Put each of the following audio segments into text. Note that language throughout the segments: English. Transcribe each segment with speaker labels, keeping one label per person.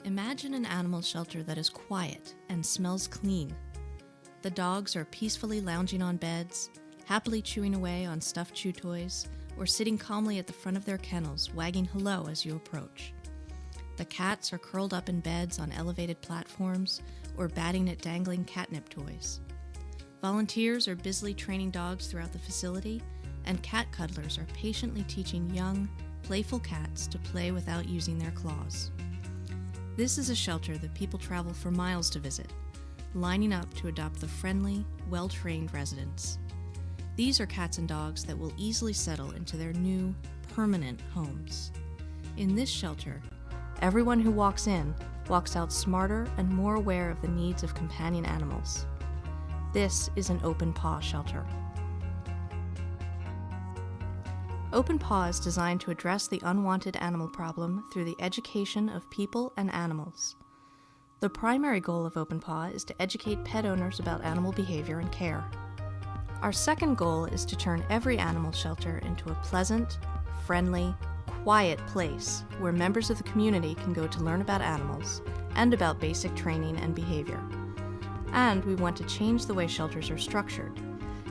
Speaker 1: Imagine an animal shelter that is quiet and smells clean. The dogs are peacefully lounging on beds, happily chewing away on stuffed chew toys, or sitting calmly at the front of their kennels, wagging hello as you approach. The cats are curled up in beds on elevated platforms or batting at dangling catnip toys. Volunteers are busily training dogs throughout the facility, and cat cuddlers are patiently teaching young, playful cats to play without using their claws. This is a shelter that people travel for miles to visit, lining up to adopt the friendly, well-trained residents. These are cats and dogs that will easily settle into their new, permanent homes. In this shelter, everyone who walks in walks out smarter and more aware of the needs of companion animals. This is an Open Paw shelter. Open Paw is designed to address the unwanted animal problem through the education of people and animals. The primary goal of Open Paw is to educate pet owners about animal behavior and care. Our second goal is to turn every animal shelter into a pleasant, friendly, quiet place where members of the community can go to learn about animals and about basic training and behavior. And we want to change the way shelters are structured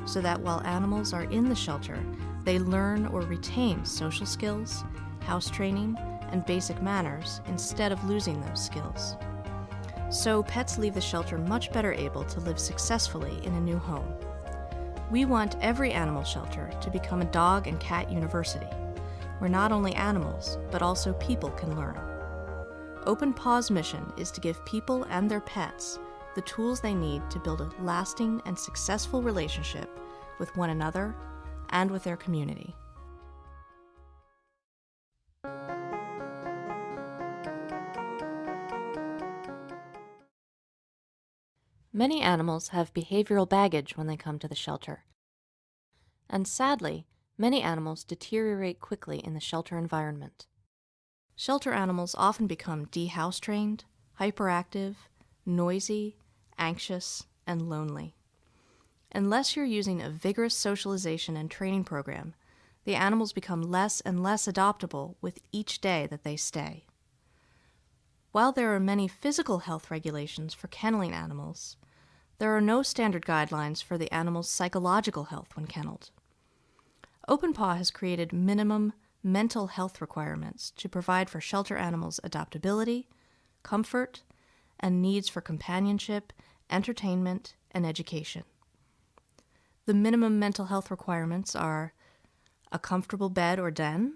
Speaker 1: so that while animals are in the shelter, they learn or retain social skills, house training, and basic manners instead of losing those skills. So pets leave the shelter much better able to live successfully in a new home. We want every animal shelter to become a dog and cat university, where not only animals, but also people can learn. Open Paw's mission is to give people and their pets the tools they need to build a lasting and successful relationship with one another and with their community. Many animals have behavioral baggage when they come to the shelter. And sadly, many animals deteriorate quickly in the shelter environment. Shelter animals often become de-house trained, hyperactive, noisy, anxious, and lonely. Unless you're using a vigorous socialization and training program, the animals become less and less adoptable with each day that they stay. While there are many physical health regulations for kenneling animals, there are no standard guidelines for the animal's psychological health when kenneled. Open Paw has created minimum mental health requirements to provide for shelter animals' adoptability, comfort, and needs for companionship, entertainment, and education. The minimum mental health requirements are a comfortable bed or den,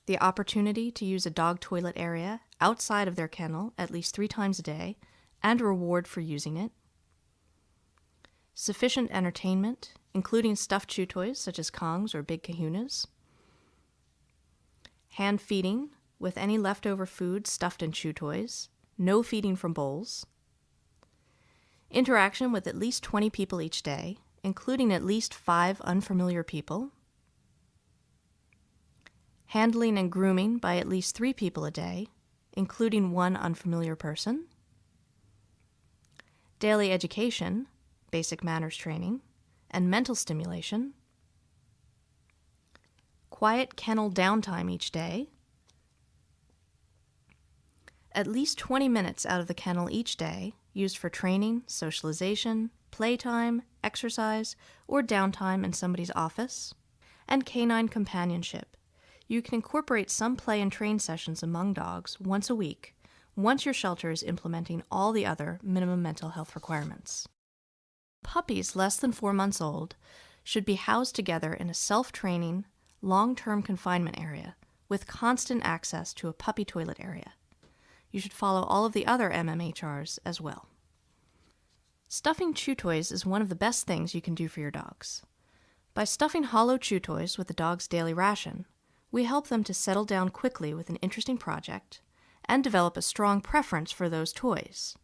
Speaker 1: the opportunity to use a dog toilet area outside of their kennel at least 3 times a day, and a reward for using it, sufficient entertainment, including stuffed chew toys such as Kongs or big kahunas, hand feeding with any leftover food stuffed in chew toys, no feeding from bowls, interaction with at least 20 people each day, including at least 5 unfamiliar people, handling and grooming by at least 3 people a day, including 1 unfamiliar person, daily education, basic manners training, and mental stimulation, quiet kennel downtime each day, at least 20 minutes out of the kennel each day used for training, socialization, playtime, exercise, or downtime in somebody's office, and canine companionship. You can incorporate some play and train sessions among dogs once a week, once your shelter is implementing all the other minimum mental health requirements. Puppies less than 4 months old should be housed together in a self-training, long-term confinement area with constant access to a puppy toilet area. You should follow all of the other MMHRs as well. Stuffing chew toys is one of the best things you can do for your dogs. By stuffing hollow chew toys with the dog's daily ration, we help them to settle down quickly with an interesting project and develop a strong preference for those toys.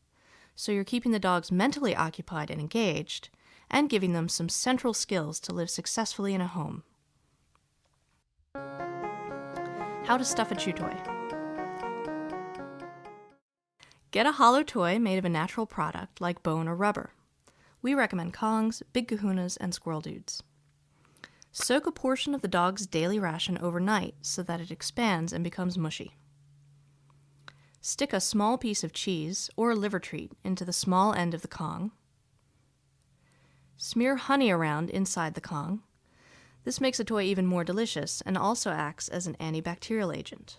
Speaker 1: So you're keeping the dogs mentally occupied and engaged and giving them some central skills to live successfully in a home. How to stuff a chew toy. Get a hollow toy made of a natural product like bone or rubber. We recommend Kongs, big kahunas, and squirrel dudes. Soak a portion of the dog's daily ration overnight so that it expands and becomes mushy. Stick a small piece of cheese or a liver treat into the small end of the Kong. Smear honey around inside the Kong. This makes the toy even more delicious and also acts as an antibacterial agent.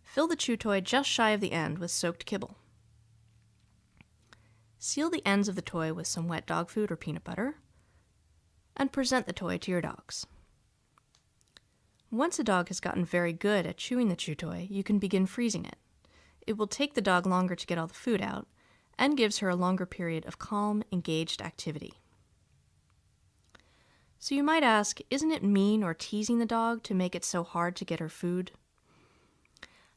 Speaker 1: Fill the chew toy just shy of the end with soaked kibble. Seal the ends of the toy with some wet dog food or peanut butter, and present the toy to your dogs. Once a dog has gotten very good at chewing the chew toy, you can begin freezing it. It will take the dog longer to get all the food out, and gives her a longer period of calm, engaged activity. So you might ask, isn't it mean or teasing the dog to make it so hard to get her food?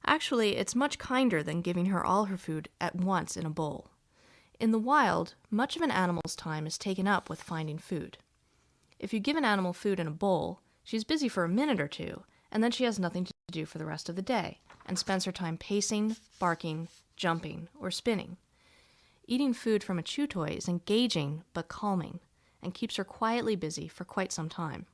Speaker 1: Actually, it's much kinder than giving her all her food at once in a bowl. In the wild, much of an animal's time is taken up with finding food. If you give an animal food in a bowl, she's busy for a minute or two, and then she has nothing to do for the rest of the day, and spends her time pacing, barking, jumping, or spinning. Eating food from a chew toy is engaging but calming, and keeps her quietly busy for quite some time.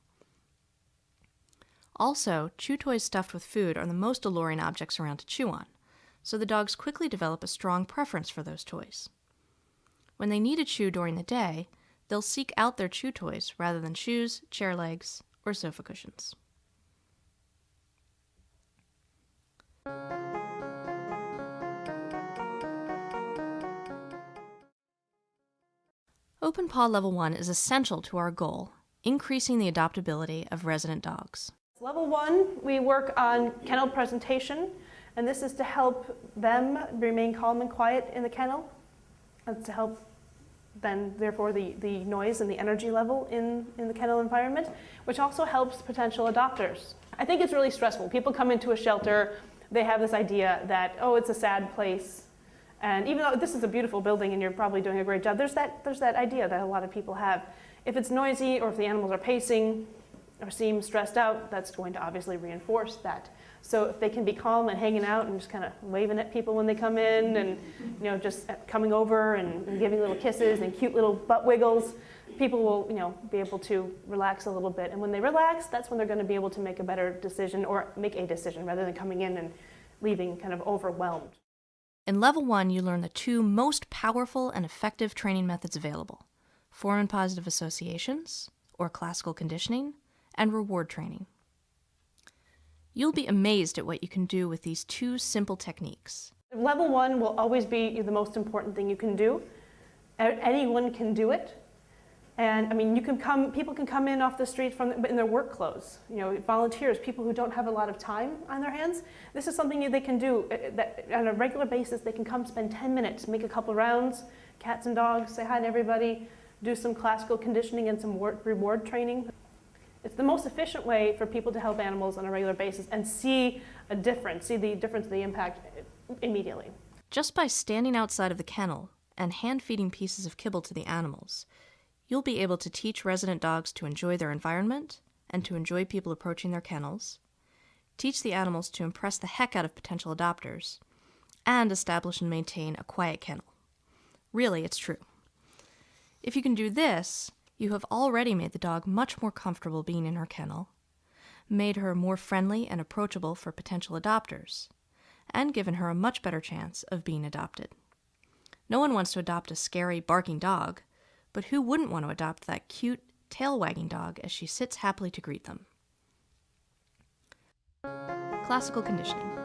Speaker 1: Also, chew toys stuffed with food are the most alluring objects around to chew on, so the dogs quickly develop a strong preference for those toys. When they need to chew during the day, they'll seek out their chew toys rather than shoes, chair legs, or sofa cushions. Open Paw Level 1 is essential to our goal, increasing the adoptability of resident dogs.
Speaker 2: Level 1, we work on kennel presentation, and this is to help them remain calm and quiet in the kennel. That's to help then, therefore, the noise and the energy level in the kennel environment, which also helps potential adopters. I think it's really stressful. People come into a shelter, they have this idea that, oh, it's a sad place. And even though this is a beautiful building and you're probably doing a great job, there's that idea that a lot of people have. If it's noisy or if the animals are pacing or seem stressed out, that's going to obviously reinforce that. So if they can be calm and hanging out and just kind of waving at people when they come in and just coming over and giving little kisses and cute little butt wiggles, people will be able to relax a little bit. And when they relax, that's when they're going to be able to make a better decision or make a decision rather than coming in and leaving kind of overwhelmed.
Speaker 1: In Level 1, you learn the two most powerful and effective training methods available: form and positive associations, or classical conditioning, and reward training. You'll be amazed at what you can do with these two simple techniques.
Speaker 2: Level 1 will always be the most important thing you can do. Anyone can do it. And I mean, people can come in off the street in their work clothes. Volunteers, people who don't have a lot of time on their hands. This is something they can do that on a regular basis. They can come spend 10 minutes, make a couple rounds, cats and dogs, say hi to everybody, do some classical conditioning and some reward training. It's the most efficient way for people to help animals on a regular basis and see the difference, the impact immediately.
Speaker 1: Just by standing outside of the kennel and hand-feeding pieces of kibble to the animals, you'll be able to teach resident dogs to enjoy their environment and to enjoy people approaching their kennels, teach the animals to impress the heck out of potential adopters, and establish and maintain a quiet kennel. Really, it's true. If you can do this, you have already made the dog much more comfortable being in her kennel, made her more friendly and approachable for potential adopters, and given her a much better chance of being adopted. No one wants to adopt a scary, barking dog, but who wouldn't want to adopt that cute, tail-wagging dog as she sits happily to greet them? Classical conditioning.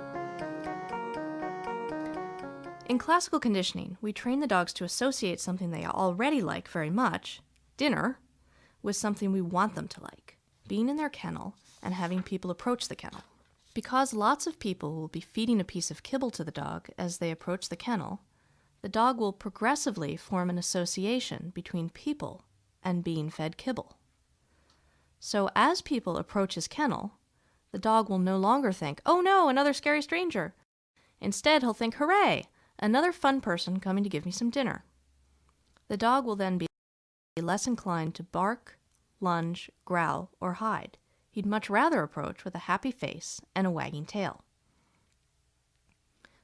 Speaker 1: In classical conditioning, we train the dogs to associate something they already like very much, dinner, with something we want them to like, being in their kennel and having people approach the kennel. Because lots of people will be feeding a piece of kibble to the dog as they approach the kennel, the dog will progressively form an association between people and being fed kibble. So as people approach his kennel, the dog will no longer think, "Oh no, another scary stranger." Instead, he'll think, "Hooray, another fun person coming to give me some dinner." The dog will then be less inclined to bark, lunge, growl, or hide. He'd much rather approach with a happy face and a wagging tail.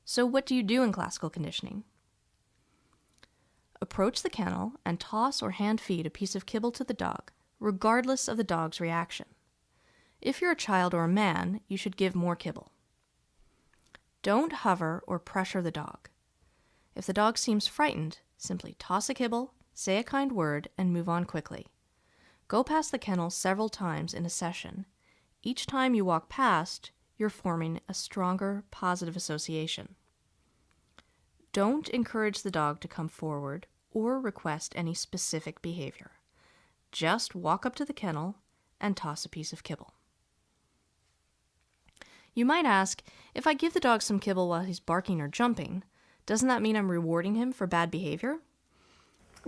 Speaker 1: So what do you do in classical conditioning? Approach the kennel and toss or hand feed a piece of kibble to the dog, regardless of the dog's reaction. If you're a child or a man, you should give more kibble. Don't hover or pressure the dog. If the dog seems frightened, simply toss a kibble, say a kind word, and move on quickly. Go past the kennel several times in a session. Each time you walk past, you're forming a stronger positive association. Don't encourage the dog to come forward or request any specific behavior. Just walk up to the kennel and toss a piece of kibble. You might ask, if I give the dog some kibble while he's barking or jumping, doesn't that mean I'm rewarding him for bad behavior?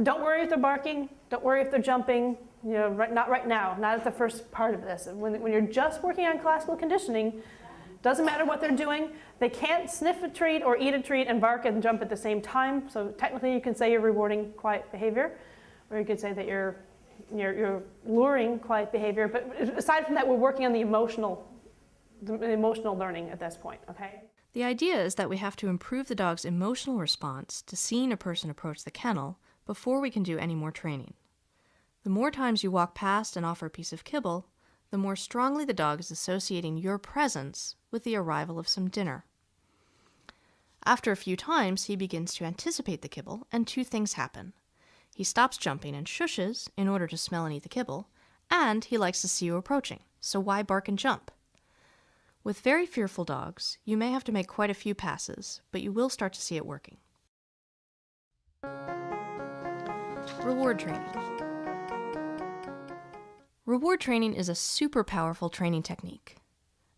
Speaker 2: Don't worry if they're barking. Don't worry if they're jumping. Not right now, not at the first part of this. When you're just working on classical conditioning, doesn't matter what they're doing. They can't sniff a treat or eat a treat and bark and jump at the same time. So technically you can say you're rewarding quiet behavior, or you could say that you're luring quiet behavior. But aside from that, we're working on the emotional learning at this point, okay?
Speaker 1: The idea is that we have to improve the dog's emotional response to seeing a person approach the kennel before we can do any more training. The more times you walk past and offer a piece of kibble, the more strongly the dog is associating your presence with the arrival of some dinner. After a few times, he begins to anticipate the kibble, and two things happen. He stops jumping and shushes in order to smell and eat the kibble, and he likes to see you approaching, so why bark and jump? With very fearful dogs, you may have to make quite a few passes, but you will start to see it working. Reward training. Reward training is a super powerful training technique.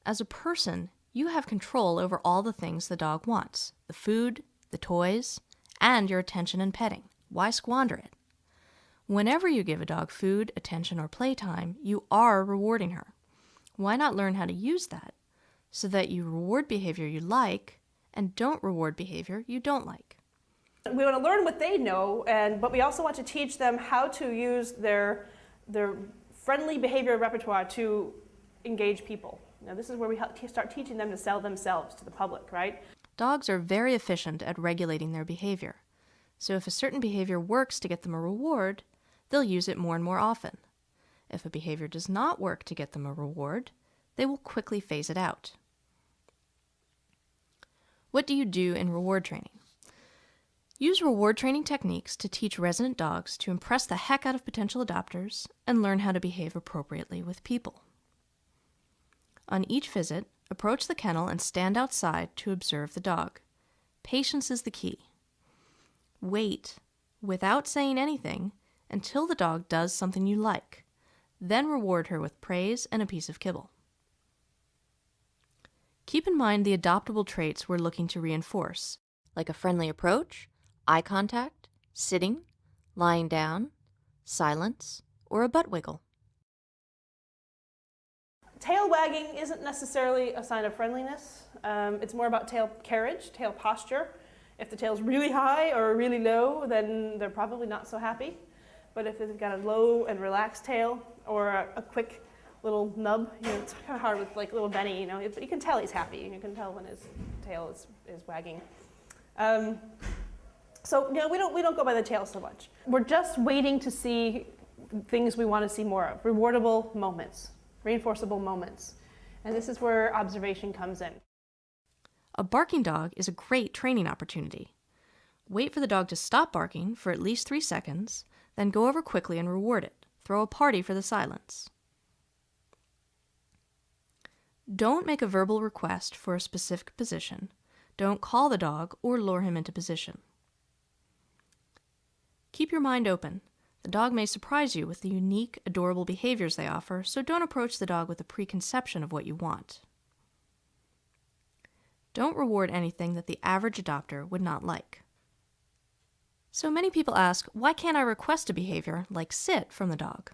Speaker 1: As a person, you have control over all the things the dog wants: the food, the toys, and your attention and petting. Why squander it? Whenever you give a dog food, attention, or playtime, you are rewarding her. Why not learn how to use that so that you reward behavior you like and don't reward behavior you don't like?
Speaker 2: We want to learn what they know, but we also want to teach them how to use their friendly behavior repertoire to engage people. Now, this is where we start teaching them to sell themselves to the public, right?
Speaker 1: Dogs are very efficient at regulating their behavior. So if a certain behavior works to get them a reward, they'll use it more and more often. If a behavior does not work to get them a reward, they will quickly phase it out. What do you do in reward training? Use reward training techniques to teach resident dogs to impress the heck out of potential adopters and learn how to behave appropriately with people. On each visit, approach the kennel and stand outside to observe the dog. Patience is the key. Wait, without saying anything, until the dog does something you like. Then reward her with praise and a piece of kibble. Keep in mind the adoptable traits we're looking to reinforce, like a friendly approach, eye contact, sitting, lying down, silence, or a butt wiggle.
Speaker 2: Tail wagging isn't necessarily a sign of friendliness. It's more about tail carriage, tail posture. If the tail's really high or really low, then they're probably not so happy. But if they've got a low and relaxed tail or a quick little nub, it's kind of hard with like little Benny, but you can tell he's happy. You can tell when his tail is wagging. So we don't go by the tail so much. We're just waiting to see things we want to see more of, rewardable moments, reinforceable moments. And this is where observation comes in.
Speaker 1: A barking dog is a great training opportunity. Wait for the dog to stop barking for at least 3 seconds, then go over quickly and reward it. Throw a party for the silence. Don't make a verbal request for a specific position. Don't call the dog or lure him into position. Keep your mind open. The dog may surprise you with the unique, adorable behaviors they offer, so don't approach the dog with a preconception of what you want. Don't reward anything that the average adopter would not like. So many people ask, why can't I request a behavior like sit from the dog?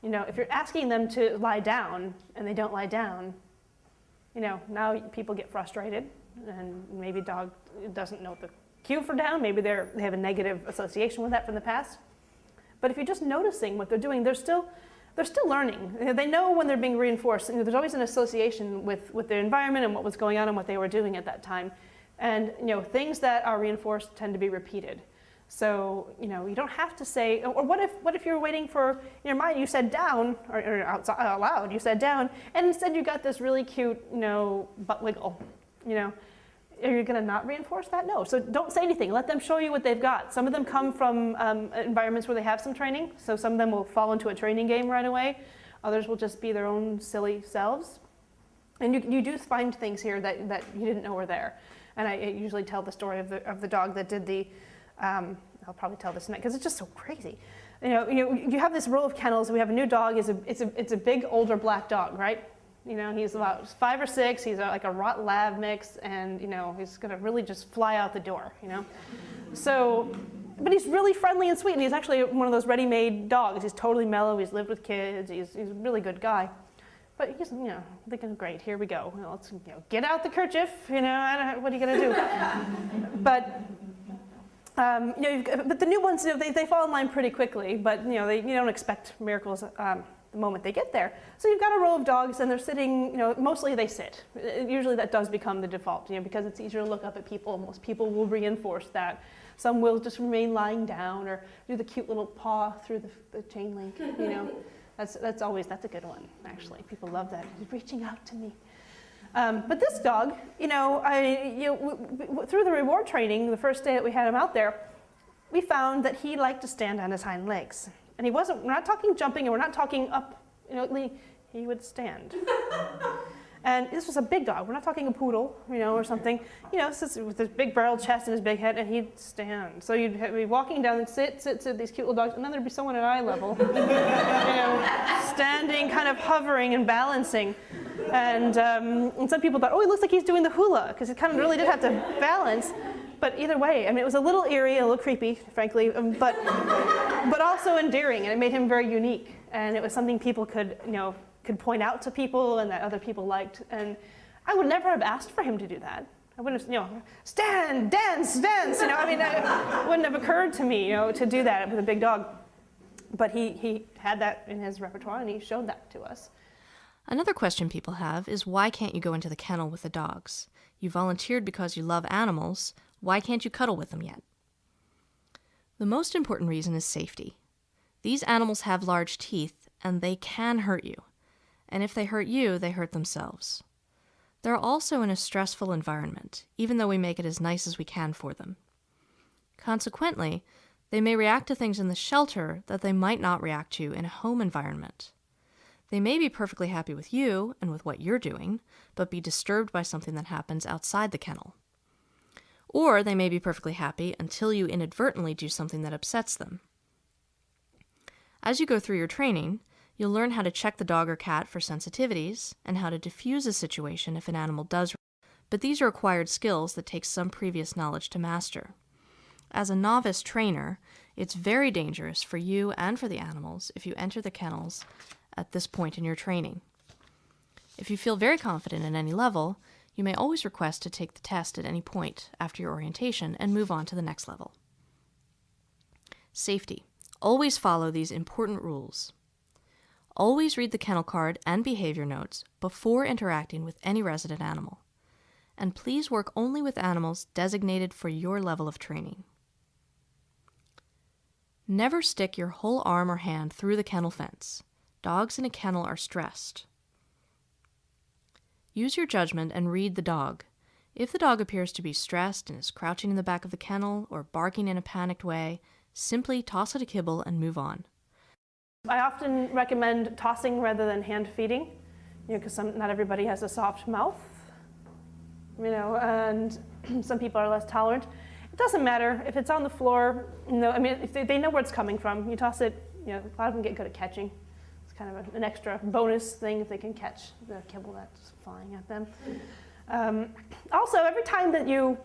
Speaker 2: If you're asking them to lie down and they don't lie down, now people get frustrated, and maybe dog doesn't know the cue for down. Maybe they have a negative association with that from the past. But if you're just noticing what they're doing, they're still learning. They know when they're being reinforced. There's always an association with their environment and what was going on and what they were doing at that time. And things that are reinforced tend to be repeated. So you don't have to say. Or what if you're waiting for in your mind, you said down, or out loud you said down, and instead you got this really cute butt wiggle. are you going to not reinforce that? No. So don't say anything. Let them show you what they've got. Some of them come from environments where they have some training. So some of them will fall into a training game right away. Others will just be their own silly selves. And you do find things here that you didn't know were there. And I usually tell the story of the dog that did the, I'll probably tell this next because it's just so crazy. You have this row of kennels. We have a new dog. It's a big older black dog, right? He's about 5 or 6. He's like a Rot Lab mix, and he's gonna really just fly out the door. So, but he's really friendly and sweet, and he's actually one of those ready-made dogs. He's totally mellow. He's lived with kids. He's a really good guy. But he's thinking, great, here we go. Let's get out the kerchief. What are you gonna do? But but the new ones, they fall in line pretty quickly. But you don't expect miracles the moment they get there. So you've got a row of dogs, and they're sitting. Mostly they sit. Usually that does become the default. Because it's easier to look up at people. Most people will reinforce that. Some will just remain lying down or do the cute little paw through the chain link. That's a good one, actually. People love that. He's reaching out to me. But this dog, through the reward training, the first day that we had him out there, we found that he liked to stand on his hind legs. And we're not talking jumping, and we're not talking up, he would stand. And this was a big dog. We're not talking a poodle, or something. With his big barrel chest and his big head, and he'd stand. So you'd be walking down and sit, these cute little dogs, and then there'd be someone at eye level, standing, kind of hovering and balancing. And some people thought, it looks like he's doing the hula, because he kind of really did have to balance. But either way, it was a little eerie, a little creepy, frankly, but also endearing, and it made him very unique. And it was something people could point out to people and that other people liked. And I would never have asked for him to do that. I wouldn't have, stand, dance. It wouldn't have occurred to me, to do that with a big dog. But he had that in his repertoire, and he showed that to us.
Speaker 1: Another question people have is, why can't you go into the kennel with the dogs? You volunteered because you love animals. Why can't you cuddle with them yet? The most important reason is safety. These animals have large teeth, and they can hurt you. And if they hurt you, they hurt themselves. They're also in a stressful environment, even though we make it as nice as we can for them. Consequently, they may react to things in the shelter that they might not react to in a home environment. They may be perfectly happy with you and with what you're doing, but be disturbed by something that happens outside the kennel. Or they may be perfectly happy until you inadvertently do something that upsets them. As you go through your training, you'll learn how to check the dog or cat for sensitivities and how to diffuse a situation if an animal does. But these are acquired skills that take some previous knowledge to master. As a novice trainer, it's very dangerous for you and for the animals if you enter the kennels at this point in your training. If you feel very confident at any level, you may always request to take the test at any point after your orientation and move on to the next level. Safety. Always follow these important rules. Always read the kennel card and behavior notes before interacting with any resident animal. And please work only with animals designated for your level of training. Never stick your whole arm or hand through the kennel fence. Dogs in a kennel are stressed. Use your judgment and read the dog. If the dog appears to be stressed and is crouching in the back of the kennel or barking in a panicked way, simply toss it a kibble and move on.
Speaker 2: I often recommend tossing rather than hand feeding, because not everybody has a soft mouth, and some people are less tolerant. It doesn't matter if it's on the floor. If they know where it's coming from, you toss it. A lot of them get good at catching. It's kind of an extra bonus thing if they can catch the kibble that's flying at them. Also, every time that you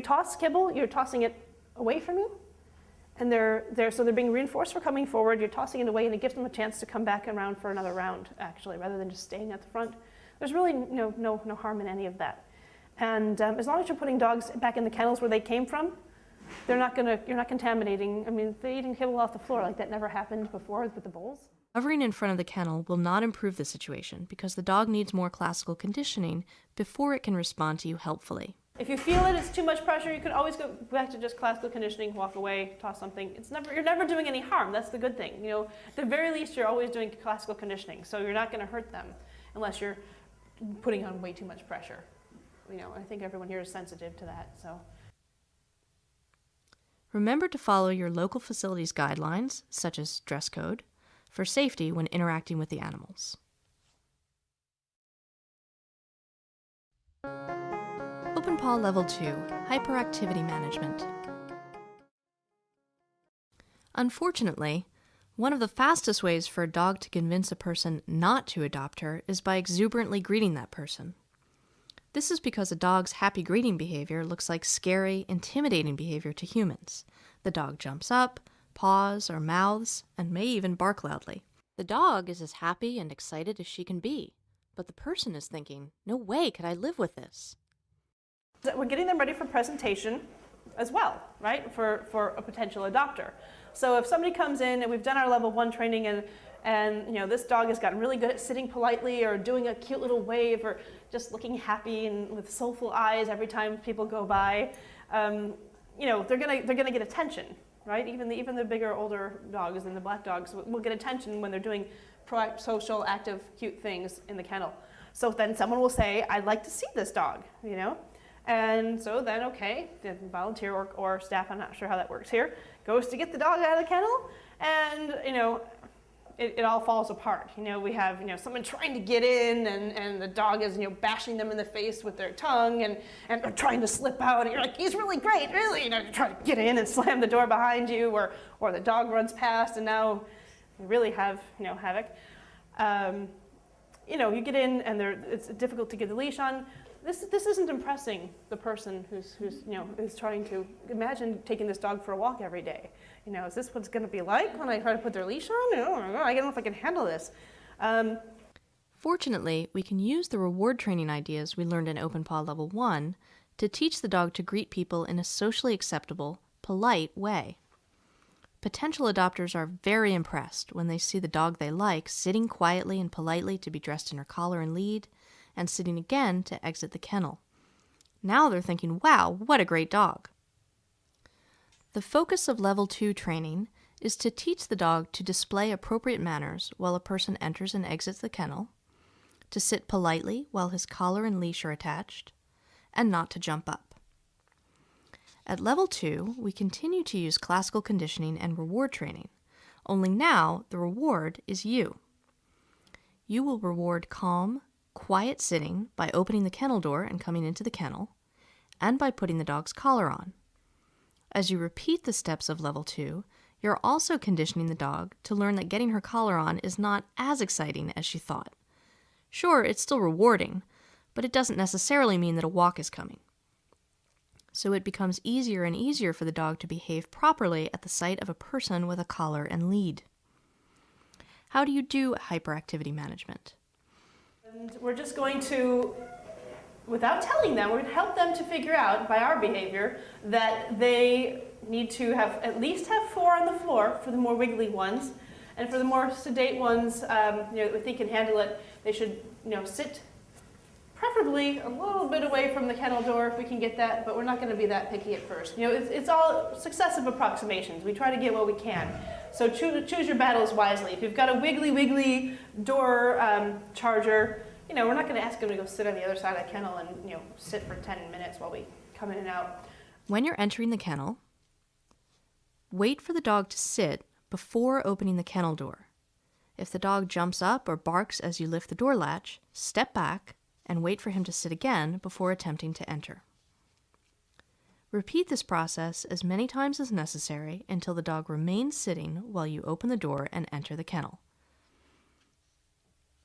Speaker 2: toss kibble, you're tossing it away from you. And so they're being reinforced for coming forward. You're tossing it away, and it gives them a chance to come back around for another round, actually, rather than just staying at the front. There's really no harm in any of that. And as long as you're putting dogs back in the kennels where they came from, you're not contaminating. They're eating kibble off the floor like that never happened before with the bowls.
Speaker 1: Hovering in front of the kennel will not improve the situation because the dog needs more classical conditioning before it can respond to you helpfully.
Speaker 2: If you feel it's too much pressure, you can always go back to just classical conditioning, walk away, toss something. You're never doing any harm. That's the good thing. At the very least, you're always doing classical conditioning, so you're not going to hurt them unless you're putting on way too much pressure. I think everyone here is sensitive to that. So.
Speaker 1: Remember to follow your local facility's guidelines, such as dress code, for safety when interacting with the animals. OpenPaw Level 2, Hyperactivity Management. Unfortunately, one of the fastest ways for a dog to convince a person not to adopt her is by exuberantly greeting that person. This is because a dog's happy greeting behavior looks like scary, intimidating behavior to humans. The dog jumps up, paws or mouths, and may even bark loudly. The dog is as happy and excited as she can be, but the person is thinking, no way could I live with this.
Speaker 2: We're getting them ready for presentation as well, right, for a potential adopter. So if somebody comes in and we've done our level 1 training and this dog has gotten really good at sitting politely or doing a cute little wave or just looking happy and with soulful eyes every time people go by, they're gonna get attention, right? Even the bigger, older dogs and the black dogs will get attention when they're doing social, active, cute things in the kennel. So then someone will say, I'd like to see this dog, And so then, okay, the volunteer or staff, I'm not sure how that works here, goes to get the dog out of the kennel, and, it all falls apart. We have, someone trying to get in, and the dog is, bashing them in the face with their tongue, and they're trying to slip out, and you're like, he's really great, really, you try to get in and slam the door behind you, or the dog runs past, and now you really have, havoc. You get in, and it's difficult to get the leash on. This isn't impressing the person who's trying to imagine taking this dog for a walk every day. Is this what it's going to be like when I try to put their leash on? I don't know if I can handle this.
Speaker 1: Fortunately, we can use the reward training ideas we learned in OpenPaw Level 1 to teach the dog to greet people in a socially acceptable, polite way. Potential adopters are very impressed when they see the dog they like sitting quietly and politely to be dressed in her collar and lead, and sitting again to exit the kennel. Now they're thinking, wow, what a great dog. The focus of Level 2 training is to teach the dog to display appropriate manners while a person enters and exits the kennel, to sit politely while his collar and leash are attached, and not to jump up. At Level 2, we continue to use classical conditioning and reward training, only now the reward is you. You will reward calm, quiet sitting by opening the kennel door and coming into the kennel, and by putting the dog's collar on. As you repeat the steps of Level 2, you're also conditioning the dog to learn that getting her collar on is not as exciting as she thought. Sure, it's still rewarding, but it doesn't necessarily mean that a walk is coming. So it becomes easier and easier for the dog to behave properly at the sight of a person with a collar and lead. How do you do hyperactivity management?
Speaker 2: And we're just going to, without telling them, we're going to help them to figure out by our behavior that they need to at least have 4 on the floor for the more wiggly ones, and for the more sedate ones, that we think can handle it, they should, sit preferably a little bit away from the kennel door if we can get that, but we're not going to be that picky at first. It's all successive approximations. We try to get what we can. So choose your battles wisely. If you've got a wiggly door charger, we're not going to ask them to go sit on the other side of the kennel and sit for 10 minutes while we come in and out.
Speaker 1: When you're entering the kennel, wait for the dog to sit before opening the kennel door. If the dog jumps up or barks as you lift the door latch, step back and wait for him to sit again before attempting to enter. Repeat this process as many times as necessary until the dog remains sitting while you open the door and enter the kennel.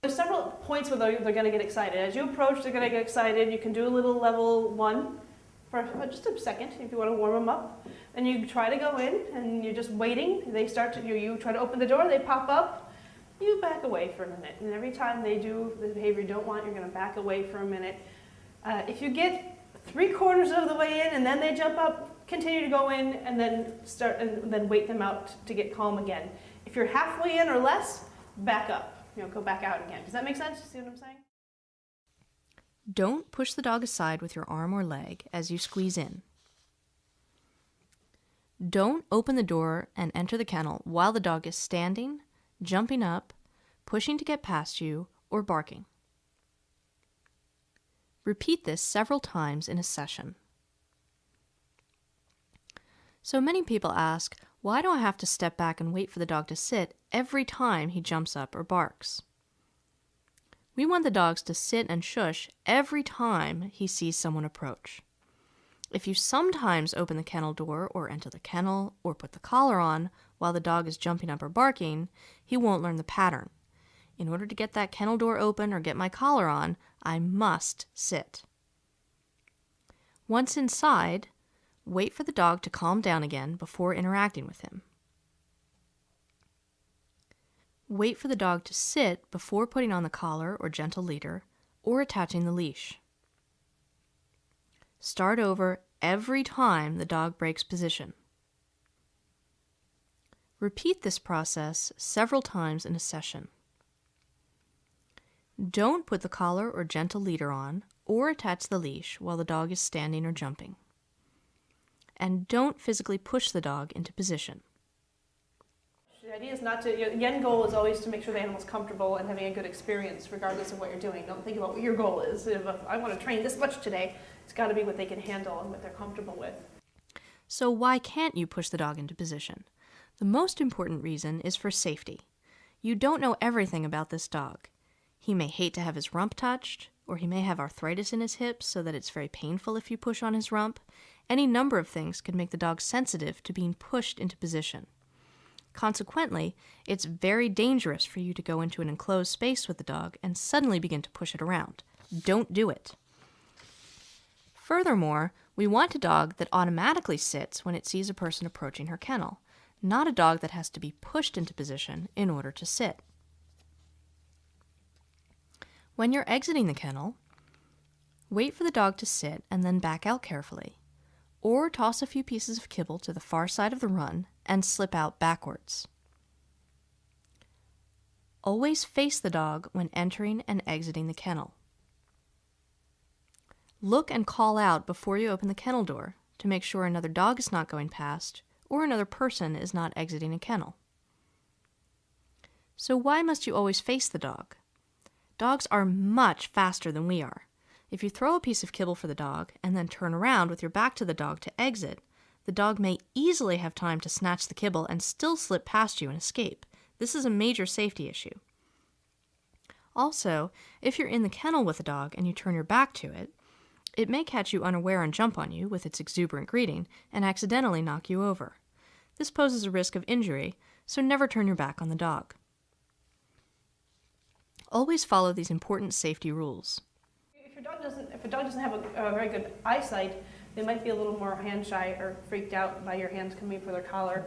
Speaker 2: There's several points where they're going to get excited. As you approach, they're going to get excited. You can do a little Level 1 for just a second if you want to warm them up. And you try to go in and you're just waiting. They start to, you try to open the door, they pop up. You back away for a minute, and every time they do the behavior you don't want, you're going to back away for a minute. If you get 3/4 of the way in and then they jump up, continue to go in and then wait them out to get calm again. If you're halfway in or less, back up. Go back out again. Does that make sense? See what I'm saying?
Speaker 1: Don't push the dog aside with your arm or leg as you squeeze in. Don't open the door and enter the kennel while the dog is standing, jumping up, pushing to get past you, or barking. Repeat this several times in a session. So many people ask, why do I have to step back and wait for the dog to sit every time he jumps up or barks? We want the dogs to sit and shush every time he sees someone approach. If you sometimes open the kennel door or enter the kennel or put the collar on while the dog is jumping up or barking, he won't learn the pattern. In order to get that kennel door open or get my collar on, I must sit. Once inside, wait for the dog to calm down again before interacting with him. Wait for the dog to sit before putting on the collar or gentle leader or attaching the leash. Start over every time the dog breaks position. Repeat this process several times in a session. Don't put the collar or gentle leader on or attach the leash while the dog is standing or jumping. And don't physically push the dog into position.
Speaker 2: The idea is not to, the end goal is always to make sure the animal's comfortable and having a good experience regardless of what you're doing. Don't think about what your goal is. If I want to train this much today, it's got to be what they can handle and what they're comfortable with.
Speaker 1: So why can't you push the dog into position? The most important reason is for safety. You don't know everything about this dog. He may hate to have his rump touched, or he may have arthritis in his hips so that it's very painful if you push on his rump. Any number of things could make the dog sensitive to being pushed into position. Consequently, it's very dangerous for you to go into an enclosed space with the dog and suddenly begin to push it around. Don't do it. Furthermore, we want a dog that automatically sits when it sees a person approaching her kennel, not a dog that has to be pushed into position in order to sit. When you're exiting the kennel, wait for the dog to sit and then back out carefully, or toss a few pieces of kibble to the far side of the run and slip out backwards. Always face the dog when entering and exiting the kennel. Look and call out before you open the kennel door to make sure another dog is not going past or another person is not exiting a kennel. So why must you always face the dog? Dogs are much faster than we are. If you throw a piece of kibble for the dog and then turn around with your back to the dog to exit, the dog may easily have time to snatch the kibble and still slip past you and escape. This is a major safety issue. Also, if you're in the kennel with a dog and you turn your back to it, it may catch you unaware and jump on you with its exuberant greeting and accidentally knock you over. This poses a risk of injury, so never turn your back on the dog. Always follow these important safety rules.
Speaker 2: If a dog doesn't have a very good eyesight, they might be a little more hand shy or freaked out by your hands coming for their collar.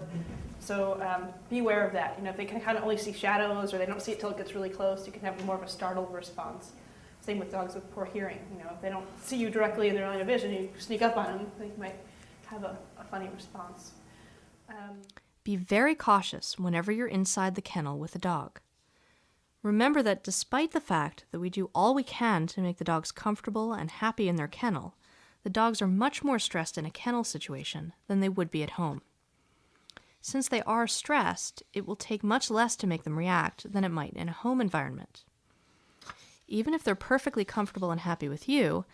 Speaker 2: So be aware of that. If they can kind of only see shadows or they don't see it till it gets really close, you can have more of a startled response. Same with dogs with poor hearing. If they don't see you directly in their line of vision, you sneak up on them, they might have a funny response.
Speaker 1: Be very cautious whenever you're inside the kennel with a dog. Remember that despite the fact that we do all we can to make the dogs comfortable and happy in their kennel, the dogs are much more stressed in a kennel situation than they would be at home. Since they are stressed, it will take much less to make them react than it might in a home environment. Even if they're perfectly comfortable and happy with you,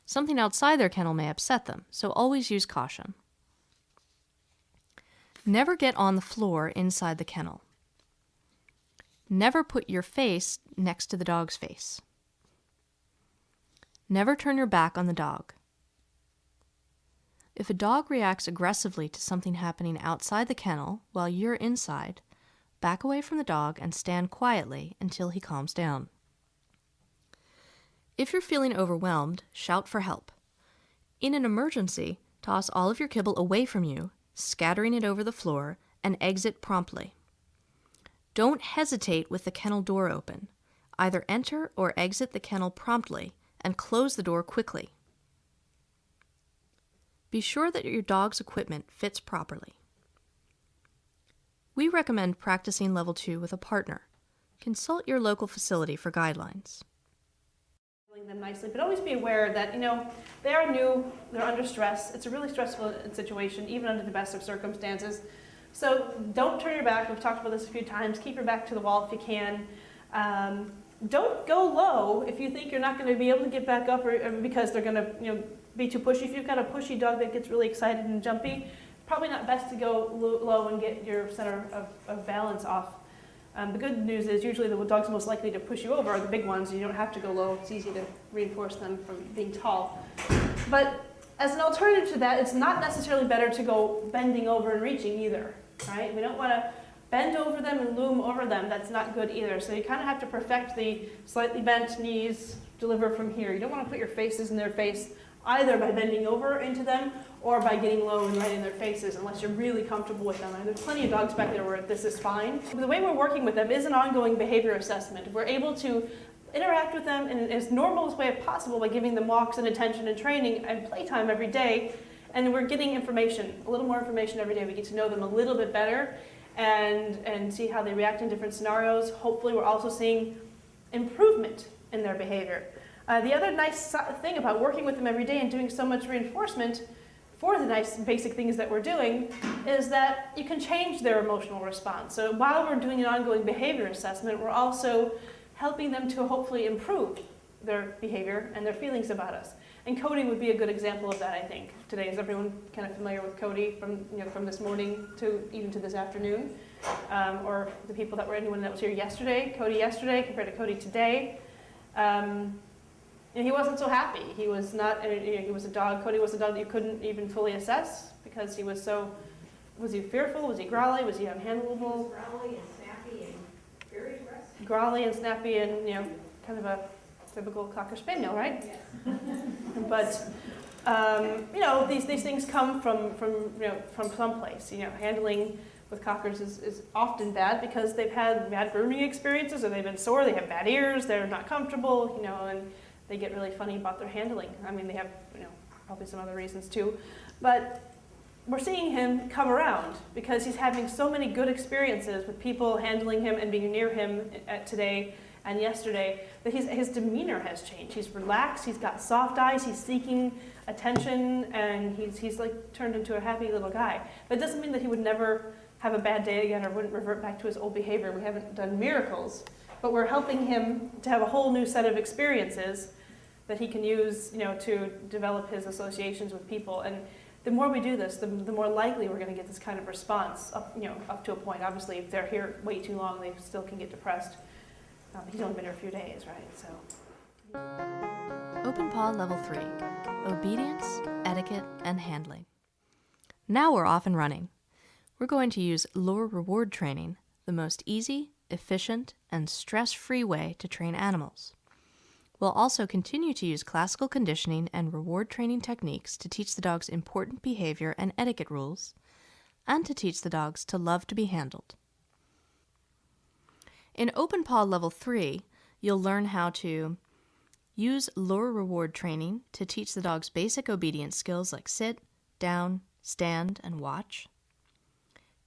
Speaker 1: something outside their kennel may upset them, so always use caution. Never get on the floor inside the kennel. Never put your face next to the dog's face. Never turn your back on the dog. If a dog reacts aggressively to something happening outside the kennel while you're inside, back away from the dog and stand quietly until he calms down. If you're feeling overwhelmed, shout for help. In an emergency, toss all of your kibble away from you, scattering it over the floor, and exit promptly. Don't hesitate with the kennel door open. Either enter or exit the kennel promptly and close the door quickly. Be sure that your dog's equipment fits properly. We recommend practicing Level 2 with a partner. Consult your local facility for guidelines.
Speaker 2: Them nicely, but always be aware that they are new, they're under stress. It's a really stressful situation, even under the best of circumstances. So don't turn your back. We've talked about this a few times. Keep your back to the wall if you can. don't go low if you think you're not going to be able to get back up, or because they're going to be too pushy. If you've got a pushy dog that gets really excited and jumpy, probably not best to go low and get your center of balance off. The good news is usually the dogs most likely to push you over are the big ones. You don't have to go low. It's easy to reinforce them from being tall. But as an alternative to that, it's not necessarily better to go bending over and reaching either, right? We don't want to bend over them and loom over them. That's not good either. So you kind of have to perfect the slightly bent knees, deliver from here. You don't want to put your faces in their face either by bending over into them or by getting low and right in their faces, unless you're really comfortable with them. And there's plenty of dogs back there where this is fine. The way we're working with them is an ongoing behavior assessment. We're able to interact with them in as normal a way as possible by giving them walks and attention and training and playtime every day. And we're getting information, a little more information every day. We get to know them a little bit better and see how they react in different scenarios. Hopefully we're also seeing improvement in their behavior. The other nice thing about working with them every day and doing so much reinforcement for the nice basic things that we're doing is that you can change their emotional response. So while we're doing an ongoing behavior assessment, we're also helping them to hopefully improve their behavior and their feelings about us. And Cody would be a good example of that, I think. Today, is everyone kind of familiar with Cody from this morning to even to this afternoon? Or the people anyone that was here yesterday, Cody yesterday compared to Cody today. And he wasn't so happy. He was not, he was a dog, Cody was a dog that you couldn't even fully assess because he was so, was he fearful, was he growly, was he unhandleable?
Speaker 3: He was growly and snappy and very aggressive.
Speaker 2: Growly and snappy and, kind of a typical Cocker Spaniel, right?
Speaker 3: Yes.
Speaker 2: But, these things come from someplace. Handling with Cockers is often bad because they've had bad grooming experiences or they've been sore, they have bad ears, they're not comfortable, and they get really funny about their handling. I mean, they have, probably some other reasons too. But we're seeing him come around because he's having so many good experiences with people handling him and being near him today and yesterday that his demeanor has changed. He's relaxed, he's got soft eyes, he's seeking attention, and he's like turned into a happy little guy. That doesn't mean that he would never have a bad day again or wouldn't revert back to his old behavior. We haven't done miracles, but we're helping him to have a whole new set of experiences that he can use, to develop his associations with people. And the more we do this, the more likely we're going to get this kind of response up to a point. Obviously, if they're here way too long, they still can get depressed. He's only been here a few days, right? So.
Speaker 1: Open Paw Level 3, Obedience, Etiquette, and Handling. Now we're off and running. We're going to use lure reward training, the most easy, efficient, and stress-free way to train animals. We'll also continue to use classical conditioning and reward training techniques to teach the dogs important behavior and etiquette rules, and to teach the dogs to love to be handled. In Open Paw Level 3, you'll learn how to use lure reward training to teach the dogs basic obedience skills like sit, down, stand, and watch.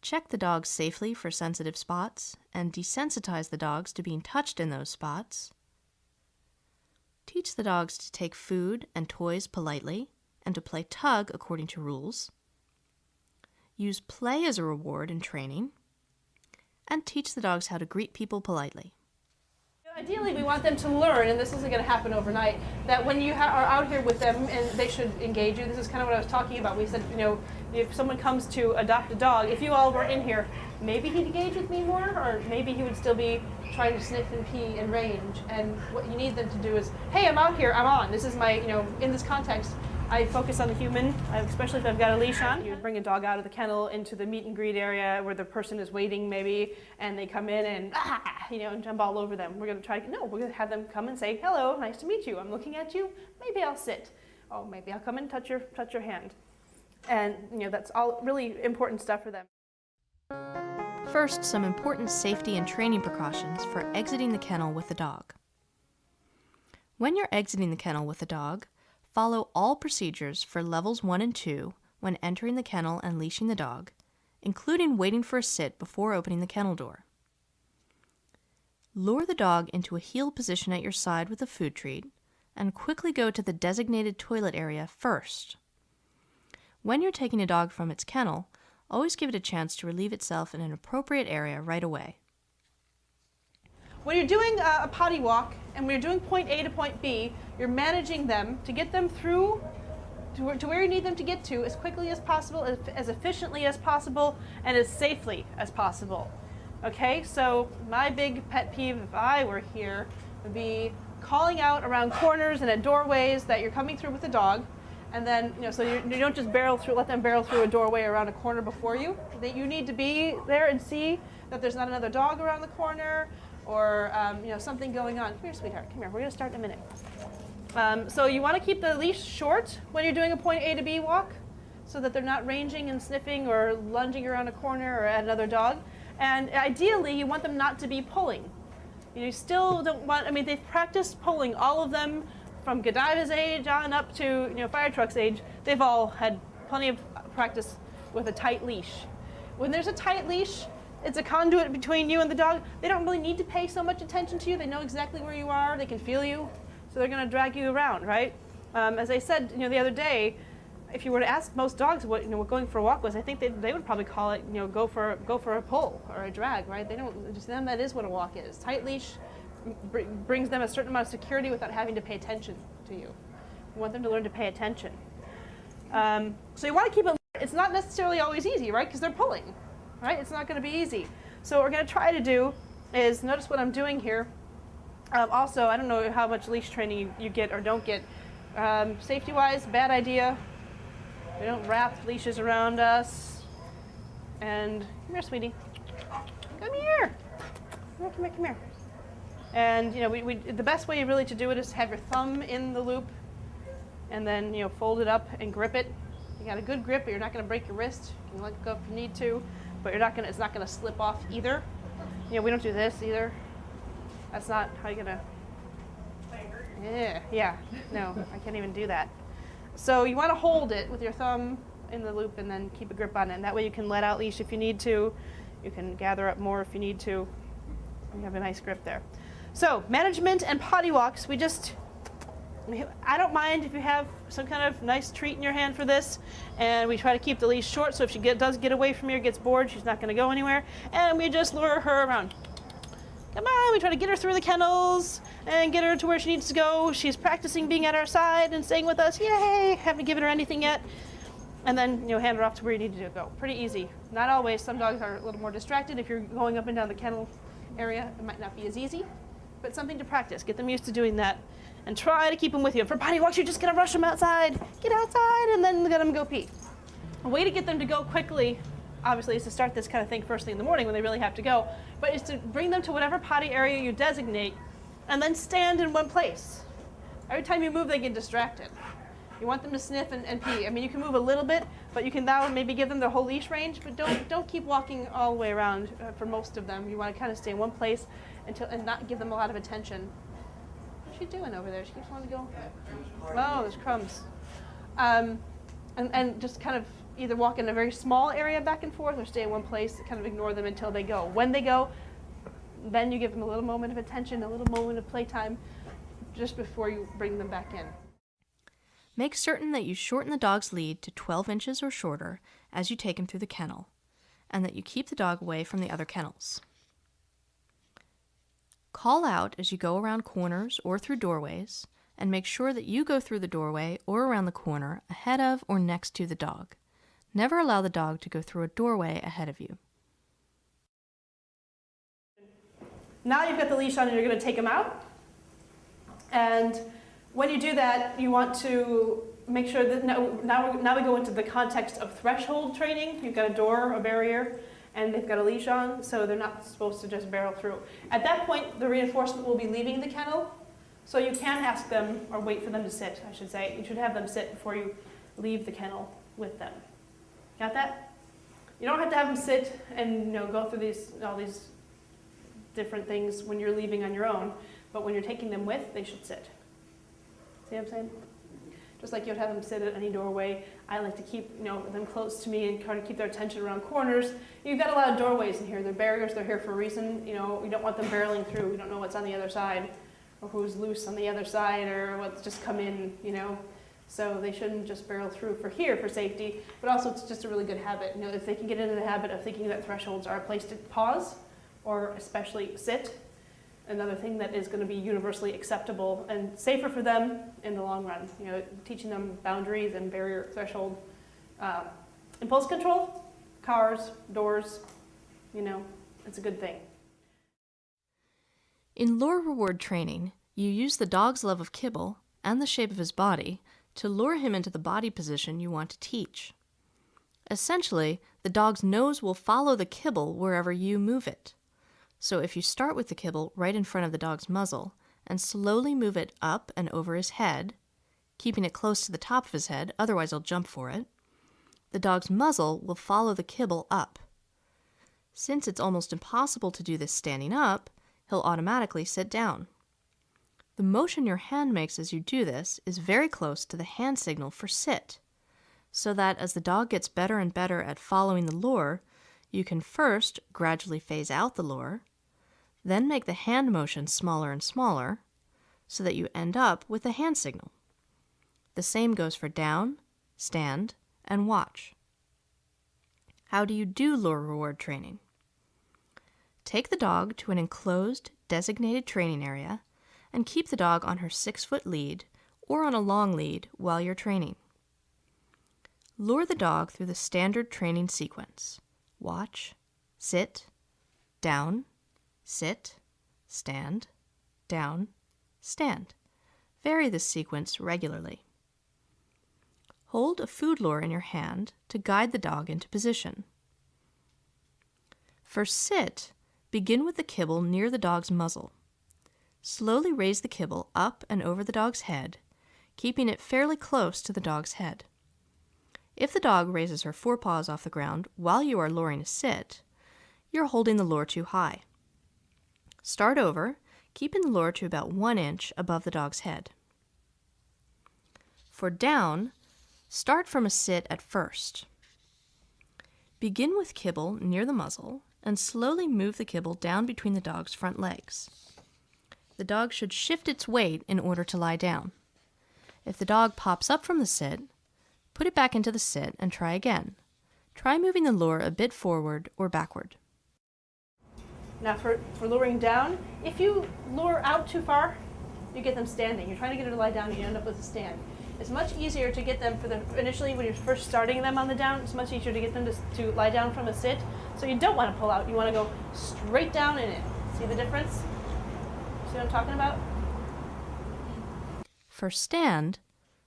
Speaker 1: Check the dogs safely for sensitive spots and desensitize the dogs to being touched in those spots. Teach the dogs to take food and toys politely and to play tug according to rules. Use play as a reward in training. And teach the dogs how to greet people politely.
Speaker 2: Ideally, we want them to learn, and this isn't going to happen overnight, that when you are out here with them and they should engage you, this is kind of what I was talking about. We said, if someone comes to adopt a dog, if you all were in here, maybe he'd engage with me more, or maybe he would still be trying to sniff and pee in range. And what you need them to do is, hey, I'm out here, I'm on. This is my, in this context, I focus on the human, especially if I've got a leash on. You bring a dog out of the kennel into the meet and greet area where the person is waiting maybe, and they come in and, and jump all over them. We're going to have them come and say, hello, nice to meet you. I'm looking at you. Maybe I'll sit. Oh, maybe I'll come and touch your hand. And, that's all really important stuff for them.
Speaker 1: First, some important safety and training precautions for exiting the kennel with the dog. When you're exiting the kennel with the dog, follow all procedures for levels 1 and 2 when entering the kennel and leashing the dog, including waiting for a sit before opening the kennel door. Lure the dog into a heel position at your side with a food treat, and quickly go to the designated toilet area first. When you're taking a dog from its kennel, always give it a chance to relieve itself in an appropriate area right away.
Speaker 2: when you're doing a potty walk and when you're doing point A to point B, you're managing them to get them through to where you need them to get to as quickly as possible, as efficiently as possible, and as safely as possible. Okay, so my big pet peeve, if I were here, would be calling out around corners and at doorways that you're coming through with the dog, and then, so you don't just let them barrel through a doorway around a corner before you. That you need to be there and see that there's not another dog around the corner, or something going on. Come here, sweetheart. Come here. We're going to start in a minute. So you want to keep the leash short when you're doing a point A to B walk, so that they're not ranging and sniffing or lunging around a corner or at another dog. And ideally, you want them not to be pulling. You still don't want, they've practiced pulling, all of them from Godiva's age on up to fire truck's age. They've all had plenty of practice with a tight leash. When there's a tight leash, it's a conduit between you and the dog. They don't really need to pay so much attention to you. They know exactly where you are. They can feel you. So they're going to drag you around, right? As I said the other day, if you were to ask most dogs what going for a walk was, I think they would probably call it go for a pull or a drag, right? They don't, just them, that is what a walk is. Tight leash brings them a certain amount of security without having to pay attention to you. You want them to learn to pay attention. So you want to keep it. It's not necessarily always easy, right? Because they're pulling, right? It's not going to be easy. So what we're going to try to do is notice what I'm doing here. Also, I don't know how much leash training you get or don't get. Safety-wise, bad idea. We don't wrap leashes around us. And come here, sweetie. Come here. Come here. And the best way really to do it is to have your thumb in the loop, and then fold it up and grip it. You got a good grip, but you're not going to break your wrist. You can let go if you need to, but it's not going to slip off either. We don't do this either. That's not how you're going to. Yeah. No, I can't even do that. So you want to hold it with your thumb in the loop and then keep a grip on it. And that way you can let out leash if you need to. You can gather up more if you need to. You have a nice grip there. So management and potty walks, I don't mind if you have some kind of nice treat in your hand for this. And we try to keep the leash short, so if she does get away from you or gets bored, she's not going to go anywhere. And we just lure her around. Come on, we try to get her through the kennels and get her to where she needs to go. She's practicing being at our side and staying with us. Yay! Haven't given her anything yet. And then hand her off to where you need to go. Pretty easy. Not always. Some dogs are a little more distracted. If you're going up and down the kennel area, it might not be as easy. But something to practice. Get them used to doing that. And try to keep them with you. For potty walks, you're just going to rush them outside. Get outside and then let them go pee. A way to get them to go quickly, obviously, is to start this kind of thing first thing in the morning when they really have to go. But is to bring them to whatever potty area you designate and then stand in one place. Every time you move, they get distracted. You want them to sniff and pee. You can move a little bit, but you can now maybe give them their whole leash range, but don't keep walking all the way around for most of them. You want to kind of stay in one place and not give them a lot of attention. What's she doing over there? She keeps wanting to go. Oh, there's crumbs. And just kind of either walk in a very small area back and forth or stay in one place, kind of ignore them until they go. When they go, then you give them a little moment of attention, a little moment of playtime, just before you bring them back in.
Speaker 1: Make certain that you shorten the dog's lead to 12 inches or shorter as you take him through the kennel, and that you keep the dog away from the other kennels. Call out as you go around corners or through doorways, and make sure that you go through the doorway or around the corner ahead of or next to the dog. Never allow the dog to go through a doorway ahead of you.
Speaker 2: Now you've got the leash on and you're going to take him out. And when you do that, you want to make sure that now we go into the context of threshold training. You've got a door, a barrier, and they've got a leash on, so they're not supposed to just barrel through. At that point, the reinforcement will be leaving the kennel, so you can ask them, or wait for them to sit, I should say. You should have them sit before you leave the kennel with them. Got that? You don't have to have them sit and go through all these different things when you're leaving on your own, but when you're taking them with, they should sit. See what I'm saying? Just like you would have them sit at any doorway, I like to keep them close to me and try to keep their attention around corners. You've got a lot of doorways in here. They're barriers. They're here for a reason. You don't want them barreling through. You don't know what's on the other side, or who's loose on the other side, or what's just come in. So they shouldn't just barrel through for safety, but also it's just a really good habit. If they can get into the habit of thinking that thresholds are a place to pause, or especially sit, another thing that is going to be universally acceptable and safer for them in the long run. You know, teaching them boundaries and barrier threshold, impulse control, cars, doors, you know, it's a good thing.
Speaker 1: In lure reward training, you use the dog's love of kibble and the shape of his body to lure him into the body position you want to teach. Essentially, the dog's nose will follow the kibble wherever you move it. So if you start with the kibble right in front of the dog's muzzle and slowly move it up and over his head, keeping it close to the top of his head, otherwise he'll jump for it, the dog's muzzle will follow the kibble up. Since it's almost impossible to do this standing up, he'll automatically sit down. The motion your hand makes as you do this is very close to the hand signal for sit, so that as the dog gets better and better at following the lure, you can first gradually phase out the lure, then make the hand motion smaller and smaller, so that you end up with the hand signal. The same goes for down, stand, and watch. How do you do lure reward training? Take the dog to an enclosed, designated training area and keep the dog on her 6-foot lead or on a long lead while you're training. Lure the dog through the standard training sequence. Watch, sit, down, sit, stand, down, stand. Vary this sequence regularly. Hold a food lure in your hand to guide the dog into position. For sit, begin with the kibble near the dog's muzzle. Slowly raise the kibble up and over the dog's head, keeping it fairly close to the dog's head. If the dog raises her forepaws off the ground while you are luring a sit, you're holding the lure too high. Start over, keeping the lure to about 1 inch above the dog's head. For down, start from a sit at first. Begin with kibble near the muzzle and slowly move the kibble down between the dog's front legs. The dog should shift its weight in order to lie down. If the dog pops up from the sit, put it back into the sit and try again. Try moving the lure a bit forward or backward.
Speaker 2: Now for luring down, if you lure out too far, you get them standing. You're trying to get her to lie down and you end up with a stand. It's much easier to get them initially when you're first starting them on the down, it's much easier to get them to lie down from a sit. So you don't want to pull out, you want to go straight down in it. See the difference? See what I'm talking about?
Speaker 1: For stand,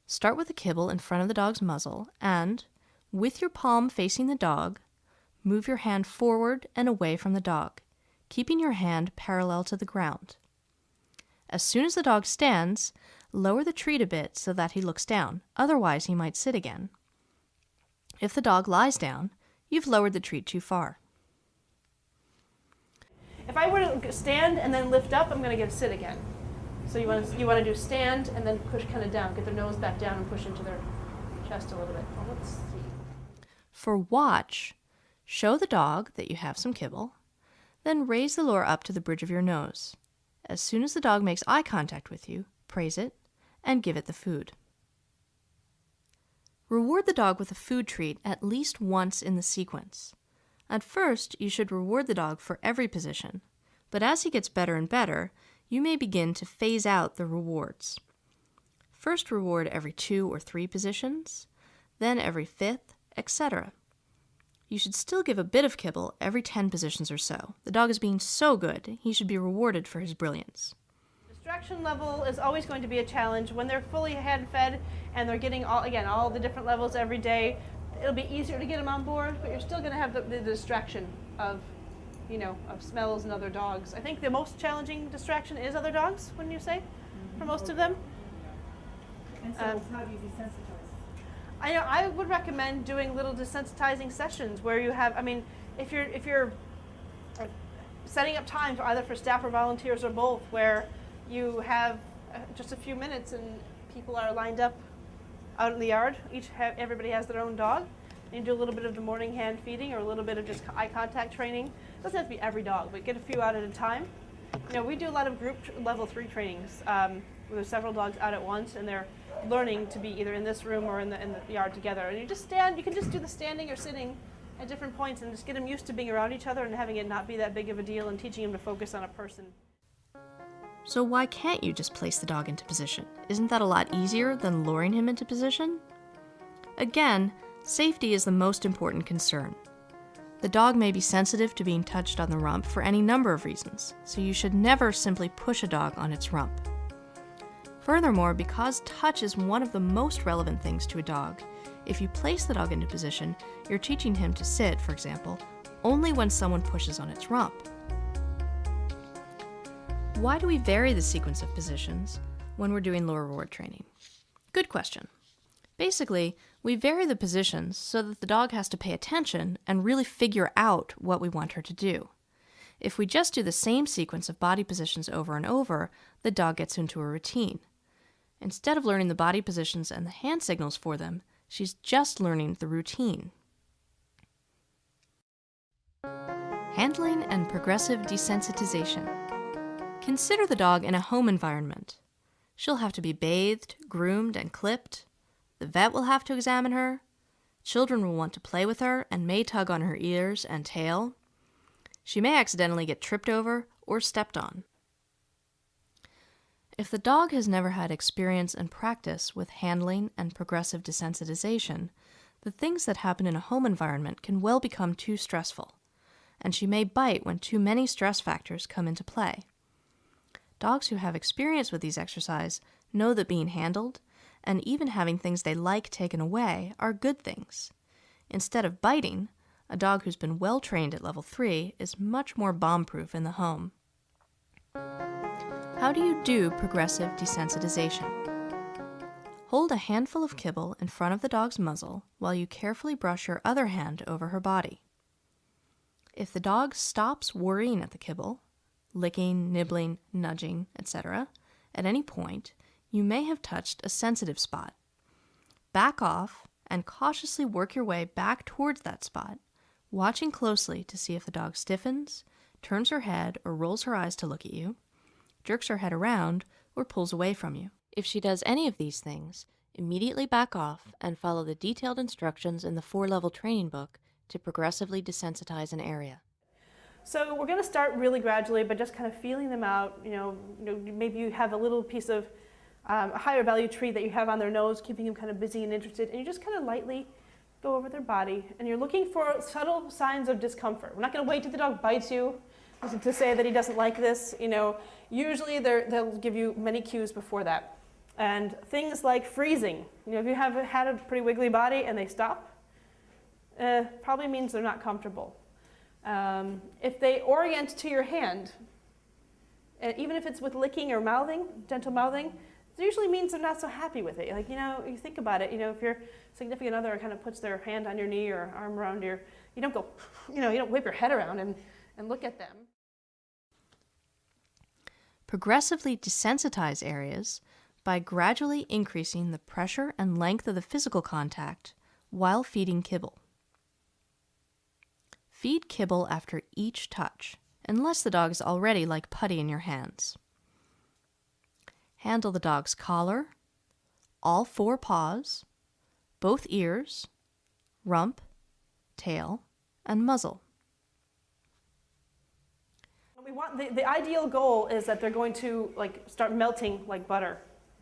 Speaker 1: start with the kibble in front of the dog's muzzle and, with your palm facing the dog, move your hand forward and away from the dog, keeping your hand parallel to the ground. As soon as the dog stands, lower the treat a bit so that he looks down, otherwise he might sit again. If the dog lies down, you've lowered the treat too far.
Speaker 2: If I were to stand and then lift up, I'm going to get a sit again. So you want to do stand and then push kind of down, get their nose back down and push into their chest a little bit. Well, let's see.
Speaker 1: For watch, show the dog that you have some kibble, then raise the lure up to the bridge of your nose. As soon as the dog makes eye contact with you, praise it and give it the food. Reward the dog with a food treat at least once in the sequence. At first, you should reward the dog for every position, but as he gets better and better, you may begin to phase out the rewards. First reward every 2 or 3 positions, then every 5th, etc. You should still give a bit of kibble every 10 positions or so. The dog is being so good, he should be rewarded for his brilliance.
Speaker 2: Distraction level is always going to be a challenge. When they're fully hand-fed and they're getting all the different levels every day, it'll be easier to get them on board, but you're still going to have the distraction of smells and other dogs. I think the most challenging distraction is other dogs, wouldn't you say, for most of them?
Speaker 3: And so how do you desensitize?
Speaker 2: I would recommend doing little desensitizing sessions where you have, if you're setting up times either for staff or volunteers or both, where you have just a few minutes and people are lined up out in the yard, everybody has their own dog, and you do a little bit of the morning hand feeding or a little bit of just eye contact training. It doesn't have to be every dog, but get a few out at a time. We do a lot of group level 3 trainings where there's several dogs out at once and they're learning to be either in this room or in the yard together. And you can just do the standing or sitting at different points and just get them used to being around each other and having it not be that big of a deal and teaching them to focus on a person.
Speaker 1: So why can't you just place the dog into position? Isn't that a lot easier than luring him into position? Again, safety is the most important concern. The dog may be sensitive to being touched on the rump for any number of reasons, so you should never simply push a dog on its rump. Furthermore, because touch is one of the most relevant things to a dog, if you place the dog into position, you're teaching him to sit, for example, only when someone pushes on its rump. Why do we vary the sequence of positions when we're doing lure-reward training? Good question. Basically, we vary the positions so that the dog has to pay attention and really figure out what we want her to do. If we just do the same sequence of body positions over and over, the dog gets into a routine. Instead of learning the body positions and the hand signals for them, she's just learning the routine. Handling and progressive desensitization. Consider the dog in a home environment. She'll have to be bathed, groomed, and clipped. The vet will have to examine her. Children will want to play with her and may tug on her ears and tail. She may accidentally get tripped over or stepped on. If the dog has never had experience and practice with handling and progressive desensitization, the things that happen in a home environment can well become too stressful, and she may bite when too many stress factors come into play. Dogs who have experience with these exercises know that being handled, and even having things they like taken away, are good things. Instead of biting, a dog who's been well trained at level 3 is much more bomb-proof in the home. How do you do progressive desensitization? Hold a handful of kibble in front of the dog's muzzle while you carefully brush your other hand over her body. If the dog stops worrying at the kibble, licking, nibbling, nudging, etc., at any point, you may have touched a sensitive spot. Back off and cautiously work your way back towards that spot, watching closely to see if the dog stiffens, turns her head or rolls her eyes to look at you, jerks her head around, or pulls away from you. If she does any of these things, immediately back off and follow the detailed instructions in the 4-level training book to progressively desensitize an area.
Speaker 2: So we're going to start really gradually by just kind of feeling them out. Maybe you have a little piece of a higher value treat that you have on their nose, keeping them kind of busy and interested, and you just kind of lightly go over their body, and you're looking for subtle signs of discomfort. We're not going to wait till the dog bites you to say that he doesn't like this. Usually they'll give you many cues before that. And things like freezing. If you have had a pretty wiggly body and they stop, probably means they're not comfortable. If they orient to your hand, even if it's with licking or mouthing, gentle mouthing, it usually means they're not so happy with it. You think about it, if your significant other kind of puts their hand on your knee or arm around you don't go, you don't whip your head around and look at them.
Speaker 1: Progressively desensitize areas by gradually increasing the pressure and length of the physical contact while feeding kibble. Feed kibble after each touch, unless the dog is already like putty in your hands. Handle the dog's collar, all 4 paws, both ears, rump, tail, and muzzle.
Speaker 2: We want the ideal goal is that they're going to start melting like butter.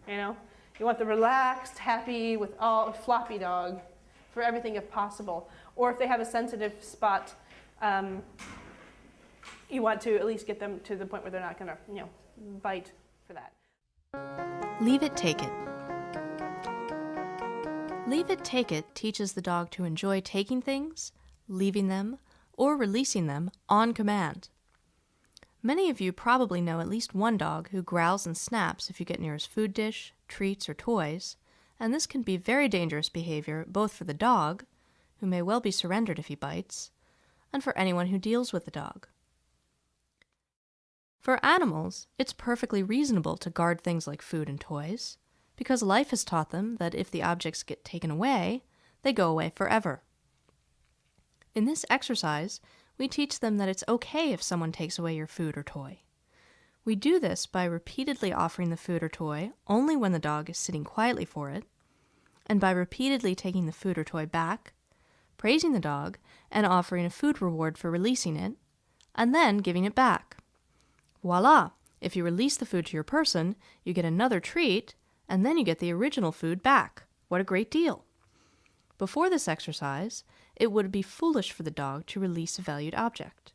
Speaker 2: You want the relaxed, happy, with all floppy dog for everything if possible. Or if they have a sensitive spot, you want to at least get them to the point where they're not going to, bite for that.
Speaker 1: Leave it, take it. Leave it, take it teaches the dog to enjoy taking things, leaving them, or releasing them on command. Many of you probably know at least one dog who growls and snaps if you get near his food dish, treats, or toys, and this can be very dangerous behavior both for the dog, who may well be surrendered if he bites, and for anyone who deals with the dog. For animals, it's perfectly reasonable to guard things like food and toys, because life has taught them that if the objects get taken away, they go away forever. In this exercise, we teach them that it's okay if someone takes away your food or toy. We do this by repeatedly offering the food or toy only when the dog is sitting quietly for it, and by repeatedly taking the food or toy back, praising the dog, and offering a food reward for releasing it, and then giving it back. Voila! If you release the food to your person, you get another treat, and then you get the original food back. What a great deal! Before this exercise, it would be foolish for the dog to release a valued object.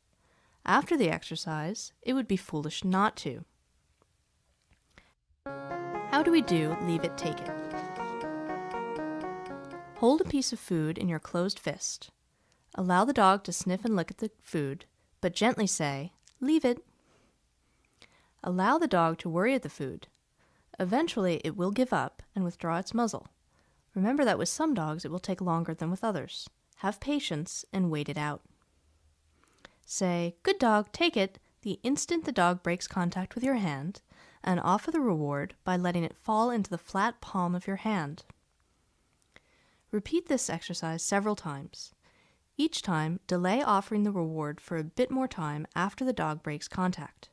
Speaker 1: After the exercise, it would be foolish not to. How do we do leave it, take it? Hold a piece of food in your closed fist. Allow the dog to sniff and lick at the food, but gently say, leave it. Allow the dog to worry at the food. Eventually, it will give up and withdraw its muzzle. Remember that with some dogs, it will take longer than with others. Have patience and wait it out. Say, good dog, take it, the instant the dog breaks contact with your hand, and offer the reward by letting it fall into the flat palm of your hand. Repeat this exercise several times. Each time, delay offering the reward for a bit more time after the dog breaks contact.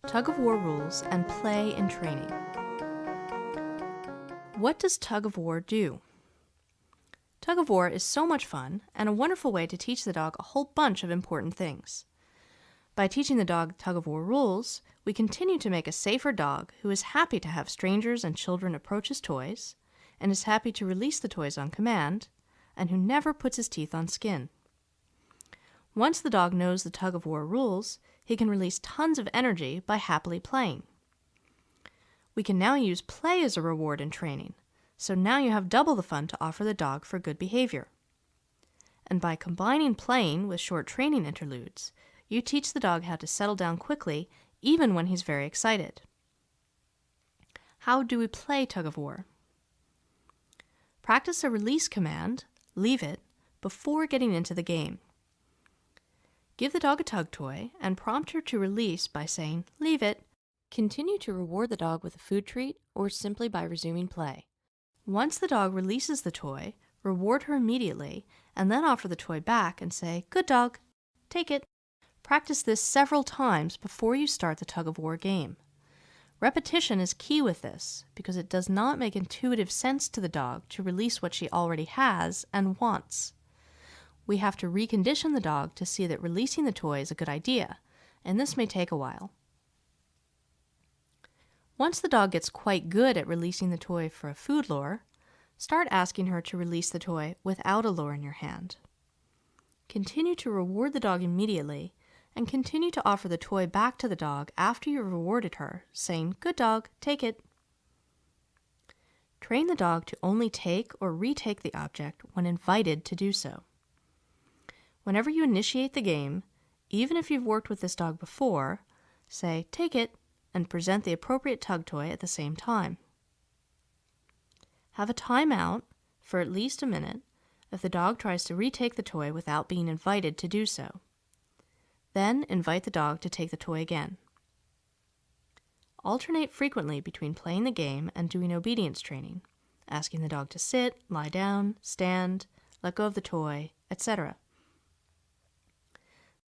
Speaker 1: Tug-of-war rules and play in training. What does tug-of-war do? Tug-of-war is so much fun and a wonderful way to teach the dog a whole bunch of important things. By teaching the dog tug-of-war rules, we continue to make a safer dog who is happy to have strangers and children approach his toys, and is happy to release the toys on command, and who never puts his teeth on skin. Once the dog knows the tug-of-war rules, he can release tons of energy by happily playing. We can now use play as a reward in training, so now you have double the fun to offer the dog for good behavior. And by combining playing with short training interludes, you teach the dog how to settle down quickly even when he's very excited. How do we play tug-of-war? Practice a release command, leave it, before getting into the game. Give the dog a tug toy and prompt her to release by saying, leave it. Continue to reward the dog with a food treat or simply by resuming play. Once the dog releases the toy, reward her immediately and then offer the toy back and say, good dog, take it. Practice this several times before you start the tug-of-war game. Repetition is key with this because it does not make intuitive sense to the dog to release what she already has and wants. We have to recondition the dog to see that releasing the toy is a good idea, and this may take a while. Once the dog gets quite good at releasing the toy for a food lure, start asking her to release the toy without a lure in your hand. Continue to reward the dog immediately, and continue to offer the toy back to the dog after you've rewarded her, saying, good dog, take it. Train the dog to only take or retake the object when invited to do so. Whenever you initiate the game, even if you've worked with this dog before, say, take it, and present the appropriate tug toy at the same time. Have a timeout for at least a minute if the dog tries to retake the toy without being invited to do so. Then invite the dog to take the toy again. Alternate frequently between playing the game and doing obedience training, asking the dog to sit, lie down, stand, let go of the toy, etc.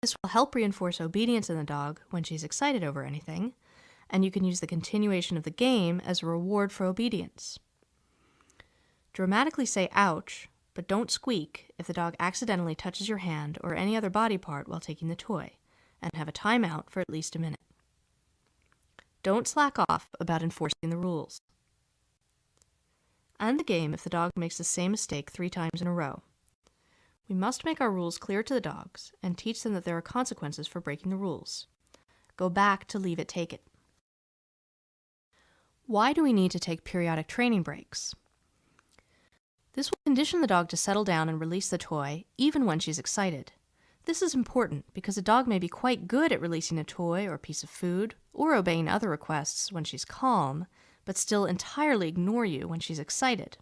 Speaker 1: This will help reinforce obedience in the dog when she's excited over anything, and you can use the continuation of the game as a reward for obedience. Dramatically say ouch, but don't squeak if the dog accidentally touches your hand or any other body part while taking the toy, and have a timeout for at least a minute. Don't slack off about enforcing the rules. End the game if the dog makes the same mistake 3 times in a row. We must make our rules clear to the dogs and teach them that there are consequences for breaking the rules. Go back to leave it, take it. Why do we need to take periodic training breaks? This will condition the dog to settle down and release the toy, even when she's excited. This is important because a dog may be quite good at releasing a toy or piece of food, or obeying other requests when she's calm, but still entirely ignore you when she's excited.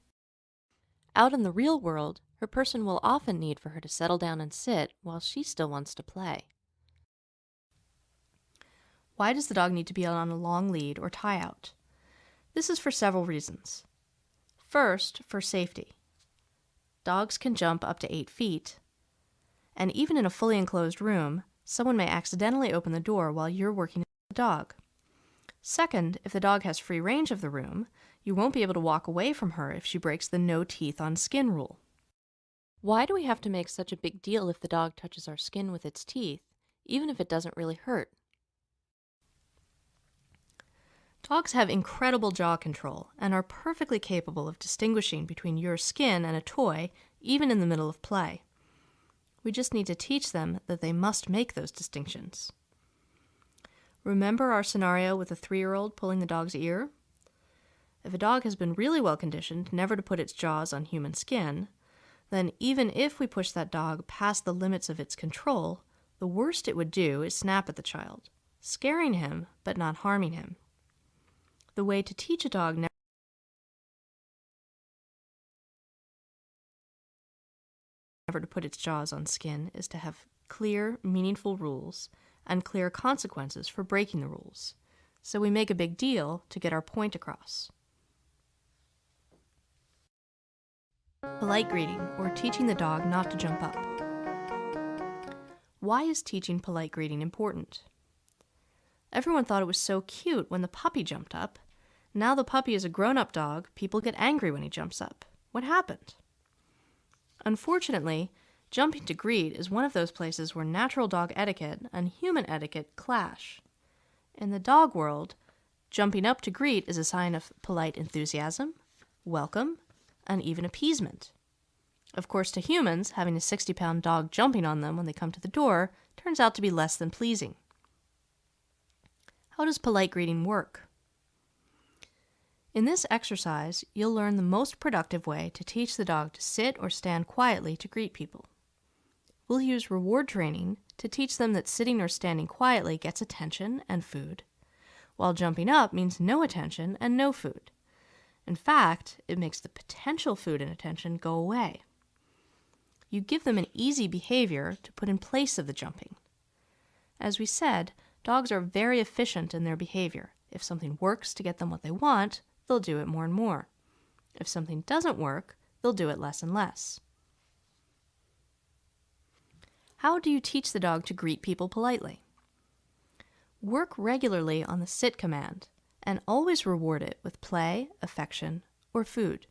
Speaker 1: Out in the real world, her person will often need for her to settle down and sit while she still wants to play. Why does the dog need to be on a long lead or tie-out? This is for several reasons. First, for safety. Dogs can jump up to 8 feet, and even in a fully enclosed room, someone may accidentally open the door while you're working with the dog. Second, if the dog has free range of the room, you won't be able to walk away from her if she breaks the no teeth on skin rule. Why do we have to make such a big deal if the dog touches our skin with its teeth, even if it doesn't really hurt. Dogs have incredible jaw control and are perfectly capable of distinguishing between your skin and a toy, even in the middle of play. We just need to teach them that they must make those distinctions. Remember our scenario with a 3-year-old pulling the dog's ear? If a dog has been really well conditioned never to put its jaws on human skin, then even if we push that dog past the limits of its control, the worst it would do is snap at the child, scaring him but not harming him. The way to teach a dog never to put its jaws on skin is to have clear, meaningful rules and clear consequences for breaking the rules, so we make a big deal to get our point across. Polite greeting, or teaching the dog not to jump up. Why is teaching polite greeting important? Everyone thought it was so cute when the puppy jumped up. Now the puppy is a grown-up dog, people get angry when he jumps up. What happened? Unfortunately, jumping to greet is one of those places where natural dog etiquette and human etiquette clash. In the dog world, jumping up to greet is a sign of polite enthusiasm, welcome, and even appeasement. Of course, to humans, having a 60-pound dog jumping on them when they come to the door turns out to be less than pleasing. How does polite greeting work? In this exercise, you'll learn the most productive way to teach the dog to sit or stand quietly to greet people. We'll use reward training to teach them that sitting or standing quietly gets attention and food, while jumping up means no attention and no food. In fact, it makes the potential food and attention go away. You give them an easy behavior to put in place of the jumping. As we said, dogs are very efficient in their behavior. If something works to get them what they want, they'll do it more and more. If something doesn't work, they'll do it less and less. How do you teach the dog to greet people politely? Work regularly on the sit command and always reward it with play, affection, or food.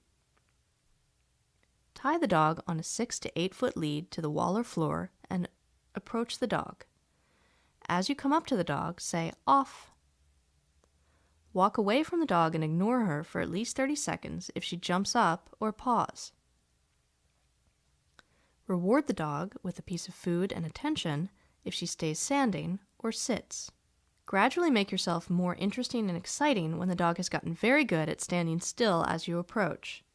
Speaker 1: Tie the dog on a 6 to 8 foot lead to the wall or floor and approach the dog. As you come up to the dog, say, "Off." Walk away from the dog and ignore her for at least 30 seconds if she jumps up, or pause. Reward the dog with a piece of food and attention if she stays standing or sits. Gradually make yourself more interesting and exciting when the dog has gotten very good at standing still as you approach.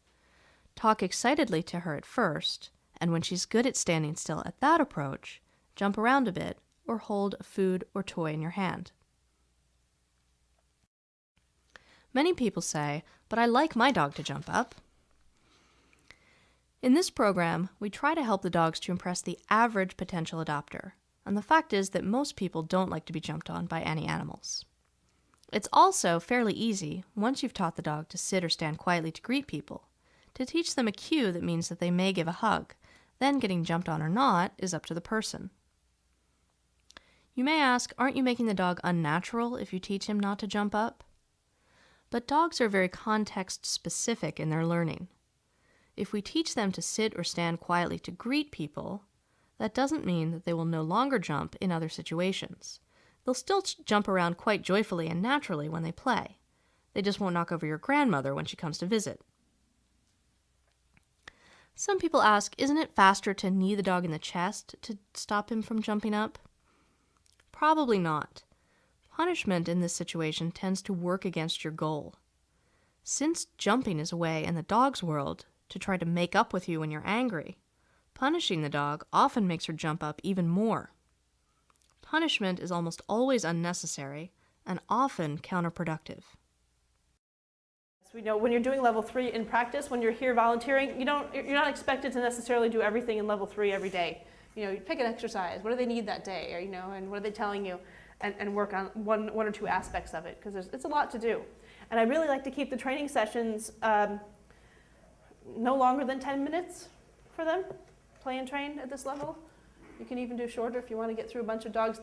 Speaker 1: Talk excitedly to her at first, and when she's good at standing still at that approach, jump around a bit or hold a food or toy in your hand. Many people say, "But I like my dog to jump up." In this program, we try to help the dogs to impress the average potential adopter, and the fact is that most people don't like to be jumped on by any animals. It's also fairly easy, once you've taught the dog to sit or stand quietly to greet people, to teach them a cue that means that they may give a hug. Then getting jumped on or not is up to the person. You may ask, aren't you making the dog unnatural if you teach him not to jump up? But dogs are very context-specific in their learning. If we teach them to sit or stand quietly to greet people, that doesn't mean that they will no longer jump in other situations. They'll still jump around quite joyfully and naturally when they play. They just won't knock over your grandmother when she comes to visit. Some people ask, isn't it faster to knee the dog in the chest to stop him from jumping up? Probably not. Punishment in this situation tends to work against your goal. Since jumping is a way in the dog's world to try to make up with you when you're angry, punishing the dog often makes her jump up even more. Punishment is almost always unnecessary and often counterproductive.
Speaker 2: We know when you're doing level 3 in practice, when you're here volunteering, you're not expected to necessarily do everything in level 3 every day. You pick an exercise. What do they need that day? Or, and what are they telling you? And work on one or two aspects of it, because it's a lot to do. And I really like to keep the training sessions no longer than 10 minutes for them, play and train at this level. You can even do shorter if you want to get through a bunch of dogs.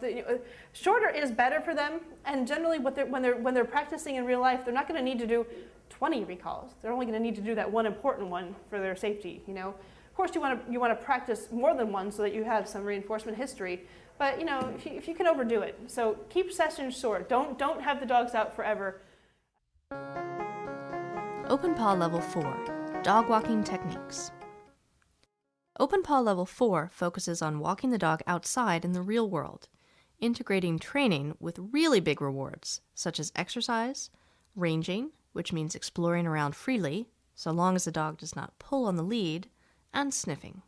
Speaker 2: Shorter is better for them, and generally when they're practicing in real life, they're not going to need to do 20 recalls. They're only going to need to do that one important one for their safety, Of course, you want to practice more than one so that you have some reinforcement history. But you know, if you can overdo it, so keep sessions short. Don't have the dogs out forever.
Speaker 1: Open Paw Level 4, Dog Walking Techniques. Open Paw Level 4 focuses on walking the dog outside in the real world, integrating training with really big rewards, such as exercise, ranging, which means exploring around freely, so long as the dog does not pull on the lead, and sniffing.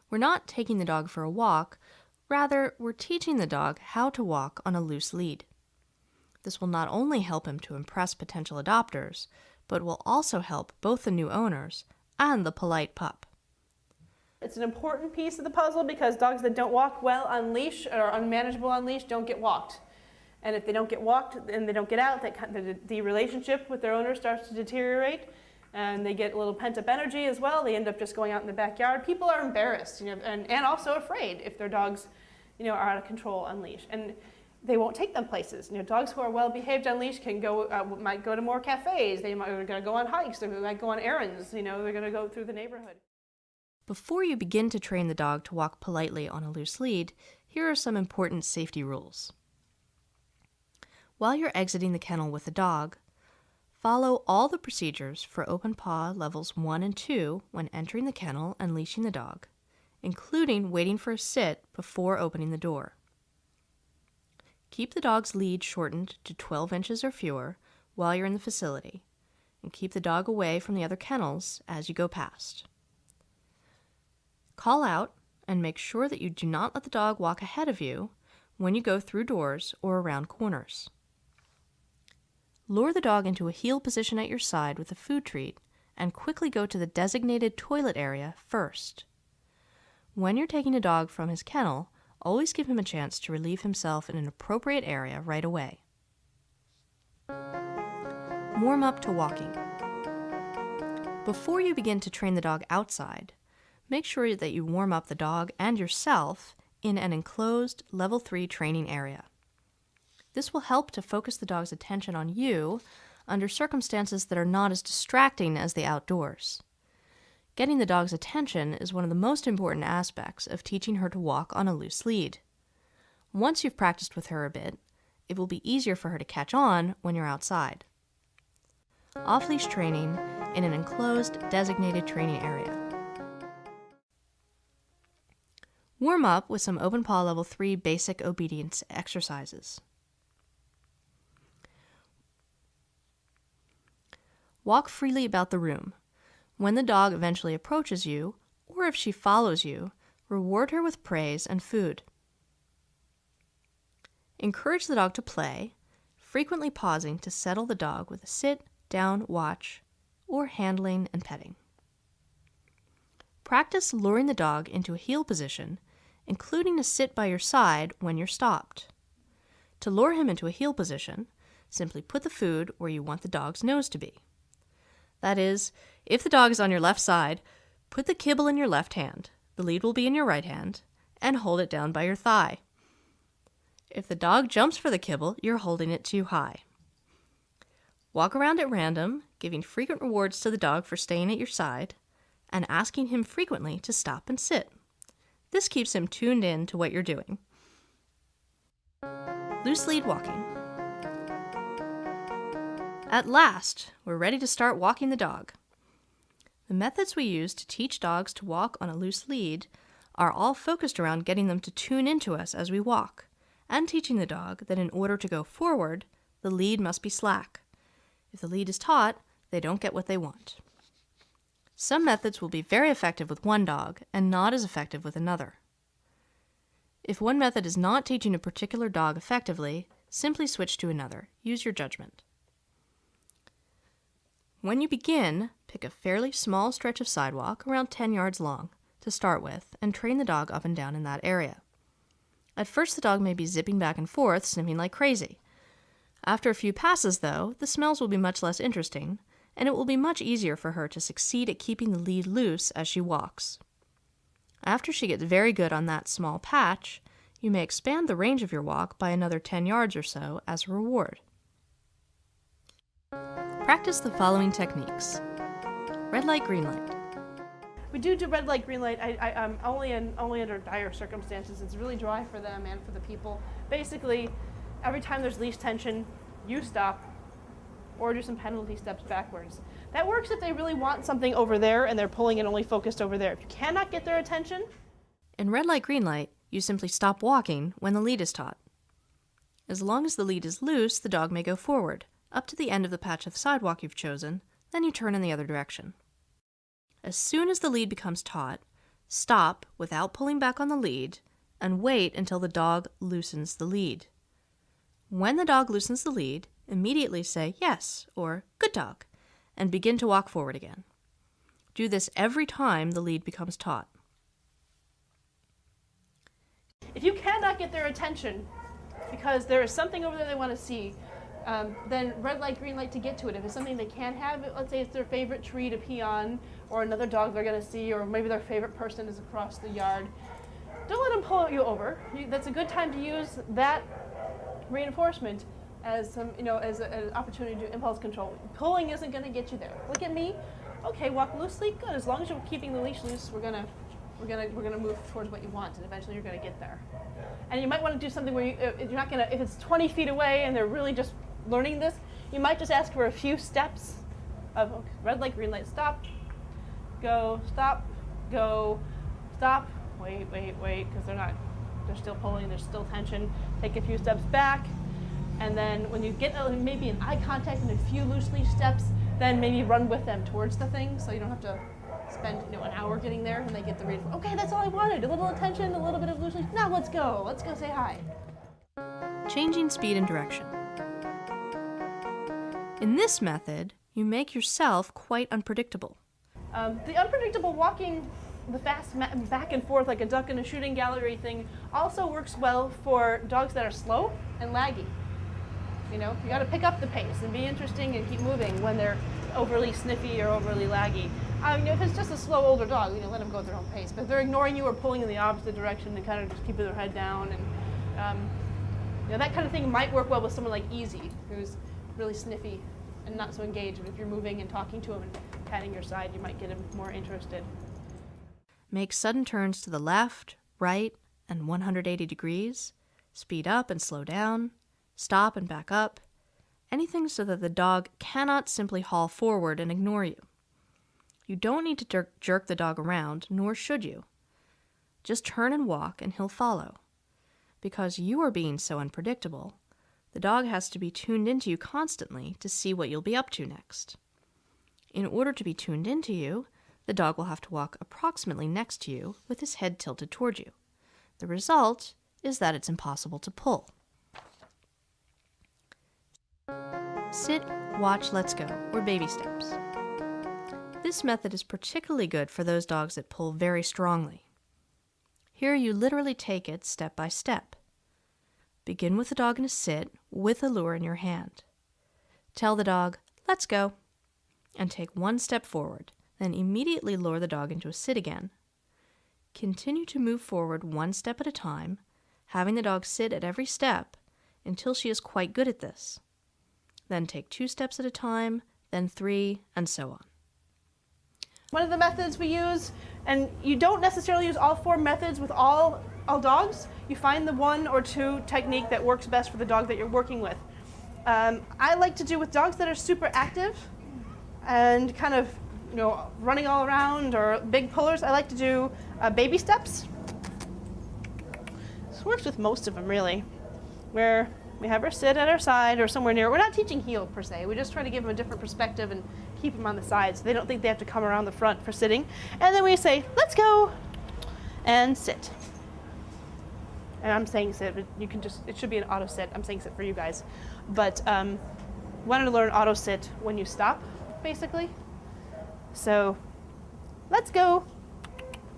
Speaker 1: We're not taking the dog for a walk, rather, we're teaching the dog how to walk on a loose lead. This will not only help him to impress potential adopters, but will also help both the new owners and the polite pup.
Speaker 2: It's an important piece of the puzzle because dogs that don't walk well on leash or unmanageable on leash don't get walked. And if they don't get walked and they don't get out, the relationship with their owner starts to deteriorate, and they get a little pent-up energy as well. They end up just going out in the backyard. People are embarrassed, and also afraid if their dogs, are out of control on leash, and they won't take them places. Dogs who are well behaved on leash can might go to more cafes. They're going to go on hikes. They might go on errands. They're going to go through the neighborhood.
Speaker 1: Before you begin to train the dog to walk politely on a loose lead, here are some important safety rules. While you're exiting the kennel with the dog, follow all the procedures for Open Paw Levels 1 and 2 when entering the kennel and leashing the dog, including waiting for a sit before opening the door. Keep the dog's lead shortened to 12 inches or fewer while you're in the facility, and keep the dog away from the other kennels as you go past. Call out and make sure that you do not let the dog walk ahead of you when you go through doors or around corners. Lure the dog into a heel position at your side with a food treat and quickly go to the designated toilet area first. When you're taking a dog from his kennel, always give him a chance to relieve himself in an appropriate area right away. Warm up to walking. Before you begin to train the dog outside, make sure that you warm up the dog and yourself in an enclosed Level 3 training area. This will help to focus the dog's attention on you under circumstances that are not as distracting as the outdoors. Getting the dog's attention is one of the most important aspects of teaching her to walk on a loose lead. Once you've practiced with her a bit, it will be easier for her to catch on when you're outside. Off-leash training in an enclosed, designated training area. Warm up with some Open Paw Level 3 basic obedience exercises. Walk freely about the room. When the dog eventually approaches you, or if she follows you, reward her with praise and food. Encourage the dog to play, frequently pausing to settle the dog with a sit, down, watch, or handling and petting. Practice luring the dog into a heel position, including a sit by your side when you're stopped. To lure him into a heel position, simply put the food where you want the dog's nose to be. That is, if the dog is on your left side, put the kibble in your left hand, the lead will be in your right hand, and hold it down by your thigh. If the dog jumps for the kibble, you're holding it too high. Walk around at random, giving frequent rewards to the dog for staying at your side, and asking him frequently to stop and sit. This keeps him tuned in to what you're doing. Loose lead walking. At last, we're ready to start walking the dog. The methods we use to teach dogs to walk on a loose lead are all focused around getting them to tune into us as we walk, and teaching the dog that in order to go forward, the lead must be slack. If the lead is taut, they don't get what they want. Some methods will be very effective with one dog and not as effective with another. If one method is not teaching a particular dog effectively, simply switch to another. Use your judgment. When you begin, pick a fairly small stretch of sidewalk, around 10 yards long, to start with, and train the dog up and down in that area. At first, the dog may be zipping back and forth, sniffing like crazy. After a few passes, though, the smells will be much less interesting, and it will be much easier for her to succeed at keeping the lead loose as she walks. After she gets very good on that small patch, you may expand the range of your walk by another 10 yards or so as a reward. Practice the following techniques. Red light, green light.
Speaker 2: We do red light, green light. Only under dire circumstances. It's really dry for them and for the people. Basically, every time there's leash tension, you stop or do some penalty steps backwards. That works if they really want something over there and they're pulling it only focused over there. If you cannot get their attention.
Speaker 1: In red light, green light, you simply stop walking when the lead is taut. As long as the lead is loose, the dog may go forward, up to the end of the patch of sidewalk you've chosen, then you turn in the other direction. As soon as the lead becomes taut, stop without pulling back on the lead and wait until the dog loosens the lead. When the dog loosens the lead, immediately say yes or good dog and begin to walk forward again. Do this every time the lead becomes taut.
Speaker 2: If you cannot get their attention because there is something over there they want to see, then red light, green light to get to it. If it's something they can't have, let's say it's their favorite tree to pee on, or another dog they're going to see, or maybe their favorite person is across the yard, don't let them pull you over. That's a good time to use that reinforcement as as an opportunity to do impulse control. Pulling isn't going to get you there. Look at me. Okay, walk loosely. Good. As long as you're keeping the leash loose, we're gonna move towards what you want, and eventually you're gonna get there. And you might want to do something where if it's 20 feet away and they're really just learning this, you might just ask for a few steps of red light, green light, stop, go, stop, go, stop, wait, because they're still pulling, there's still tension. Take a few steps back, and then when you get maybe an eye contact and a few loose leash steps, then maybe run with them towards the thing, so you don't have to spend an hour getting there and they get the read. Okay, that's all I wanted. A little attention, a little bit of loose leash. Now let's go. Let's go say hi.
Speaker 1: Changing speed and direction. In this method, you make yourself quite unpredictable.
Speaker 2: The unpredictable walking, the fast back and forth like a duck in a shooting gallery thing also works well for dogs that are slow and laggy. You got to pick up the pace and be interesting and keep moving when they're overly sniffy or overly laggy. If it's just a slow older dog, let them go at their own pace. But if they're ignoring you or pulling in the opposite direction and kind of just keeping their head down, and that kind of thing might work well with someone like Easy, who's really sniffy and not so engaged. But if you're moving and talking to him and patting your side, you might get him more interested.
Speaker 1: Make sudden turns to the left, right, and 180 degrees. Speed up and slow down. Stop and back up. Anything so that the dog cannot simply haul forward and ignore you. You don't need to jerk the dog around, nor should you. Just turn and walk and he'll follow. Because you are being so unpredictable, the dog has to be tuned into you constantly to see what you'll be up to next. In order to be tuned into you, the dog will have to walk approximately next to you with his head tilted toward you. The result is that it's impossible to pull. Sit, watch, let's go, or baby steps. This method is particularly good for those dogs that pull very strongly. Here you literally take it step by step. Begin with the dog in a sit with a lure in your hand. Tell the dog, let's go, and take one step forward, then immediately lure the dog into a sit again. Continue to move forward one step at a time, having the dog sit at every step until she is quite good at this. Then take 2 steps at a time, then 3, and so on.
Speaker 2: One of the methods we use, and you don't necessarily use all 4 methods with all dogs. You find the 1 or 2 technique that works best for the dog that you're working with. I like to do with dogs that are super active and kind of running all around or big pullers. I like to do baby steps. This works with most of them really, where we have her sit at our side or somewhere near. We're not teaching heel per se. We just try to give them a different perspective and keep them on the side so they don't think they have to come around the front for sitting. And then we say, let's go, and sit. And I'm saying sit, but it should be an auto sit. I'm saying sit for you guys. But wanted to learn auto sit when you stop, basically. So let's go.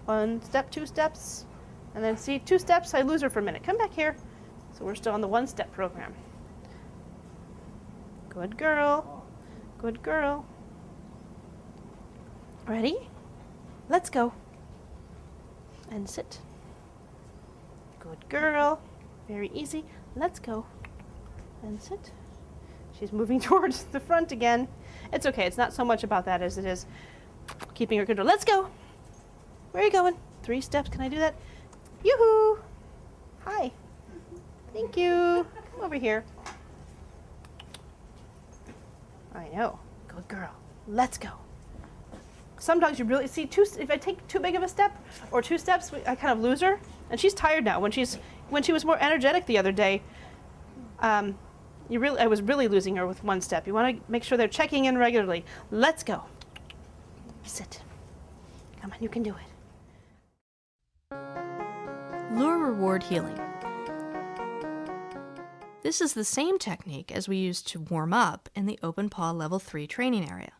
Speaker 2: 1 step, 2 steps, and then see 2 steps. I lose her for a minute. Come back here. So we're still on the 1-step program. Good girl. Good girl. Ready? Let's go. And sit. Good girl. Very easy. Let's go. And sit. She's moving towards the front again. It's okay. It's not so much about that as it is keeping her control. Let's go. Where are you going? 3 steps. Can I do that? Yoo-hoo! Hi. Thank you. Come over here. I know. Good girl. Let's go. Some dogs you really see if I take too big of a step or 2 steps, I kind of lose her, and she's tired now. When she was more energetic the other day, I was really losing her with 1 step. You want to make sure they're checking in regularly. Let's go. Sit. Come on, you can do it.
Speaker 1: Lure reward heeling. This is the same technique as we used to warm up in the Open Paw Level 3 training area.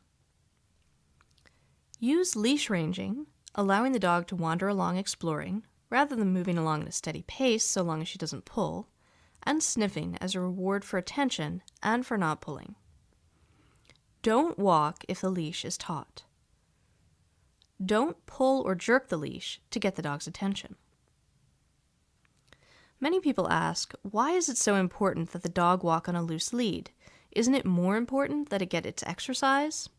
Speaker 1: Use leash ranging, allowing the dog to wander along exploring, rather than moving along at a steady pace so long as she doesn't pull, and sniffing as a reward for attention and for not pulling. Don't walk if the leash is taut. Don't pull or jerk the leash to get the dog's attention. Many people ask, why is it so important that the dog walk on a loose lead? Isn't it more important that it get its exercise?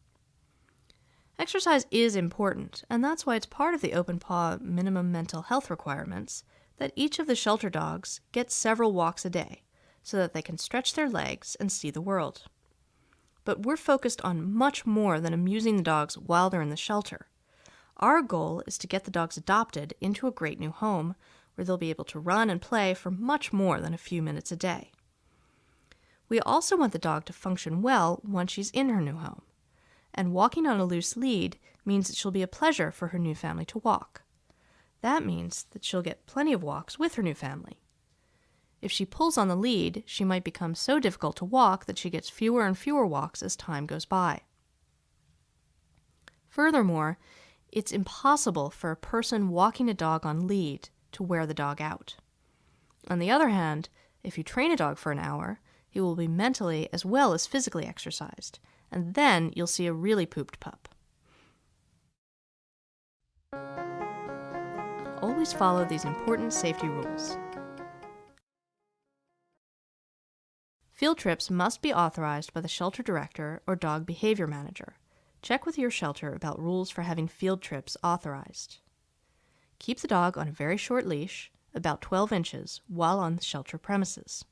Speaker 1: Exercise is important, and that's why it's part of the Open Paw minimum mental health requirements that each of the shelter dogs get several walks a day so that they can stretch their legs and see the world. But we're focused on much more than amusing the dogs while they're in the shelter. Our goal is to get the dogs adopted into a great new home where they'll be able to run and play for much more than a few minutes a day. We also want the dog to function well once she's in her new home. And walking on a loose lead means that she'll be a pleasure for her new family to walk. That means that she'll get plenty of walks with her new family. If she pulls on the lead, she might become so difficult to walk that she gets fewer and fewer walks as time goes by. Furthermore, it's impossible for a person walking a dog on lead to wear the dog out. On the other hand, if you train a dog for an hour, he will be mentally as well as physically exercised, and then you'll see a really pooped pup. Always follow these important safety rules. Field trips must be authorized by the shelter director or dog behavior manager. Check with your shelter about rules for having field trips authorized. Keep the dog on a very short leash, about 12 inches, while on the shelter premises.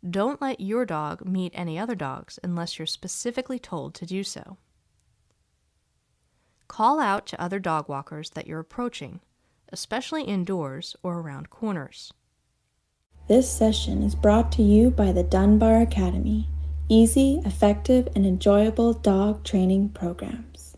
Speaker 1: Don't let your dog meet any other dogs unless you're specifically told to do so. Call out to other dog walkers that you're approaching, especially indoors or around corners.
Speaker 4: This session is brought to you by the Dunbar Academy, easy, effective, and enjoyable dog training programs.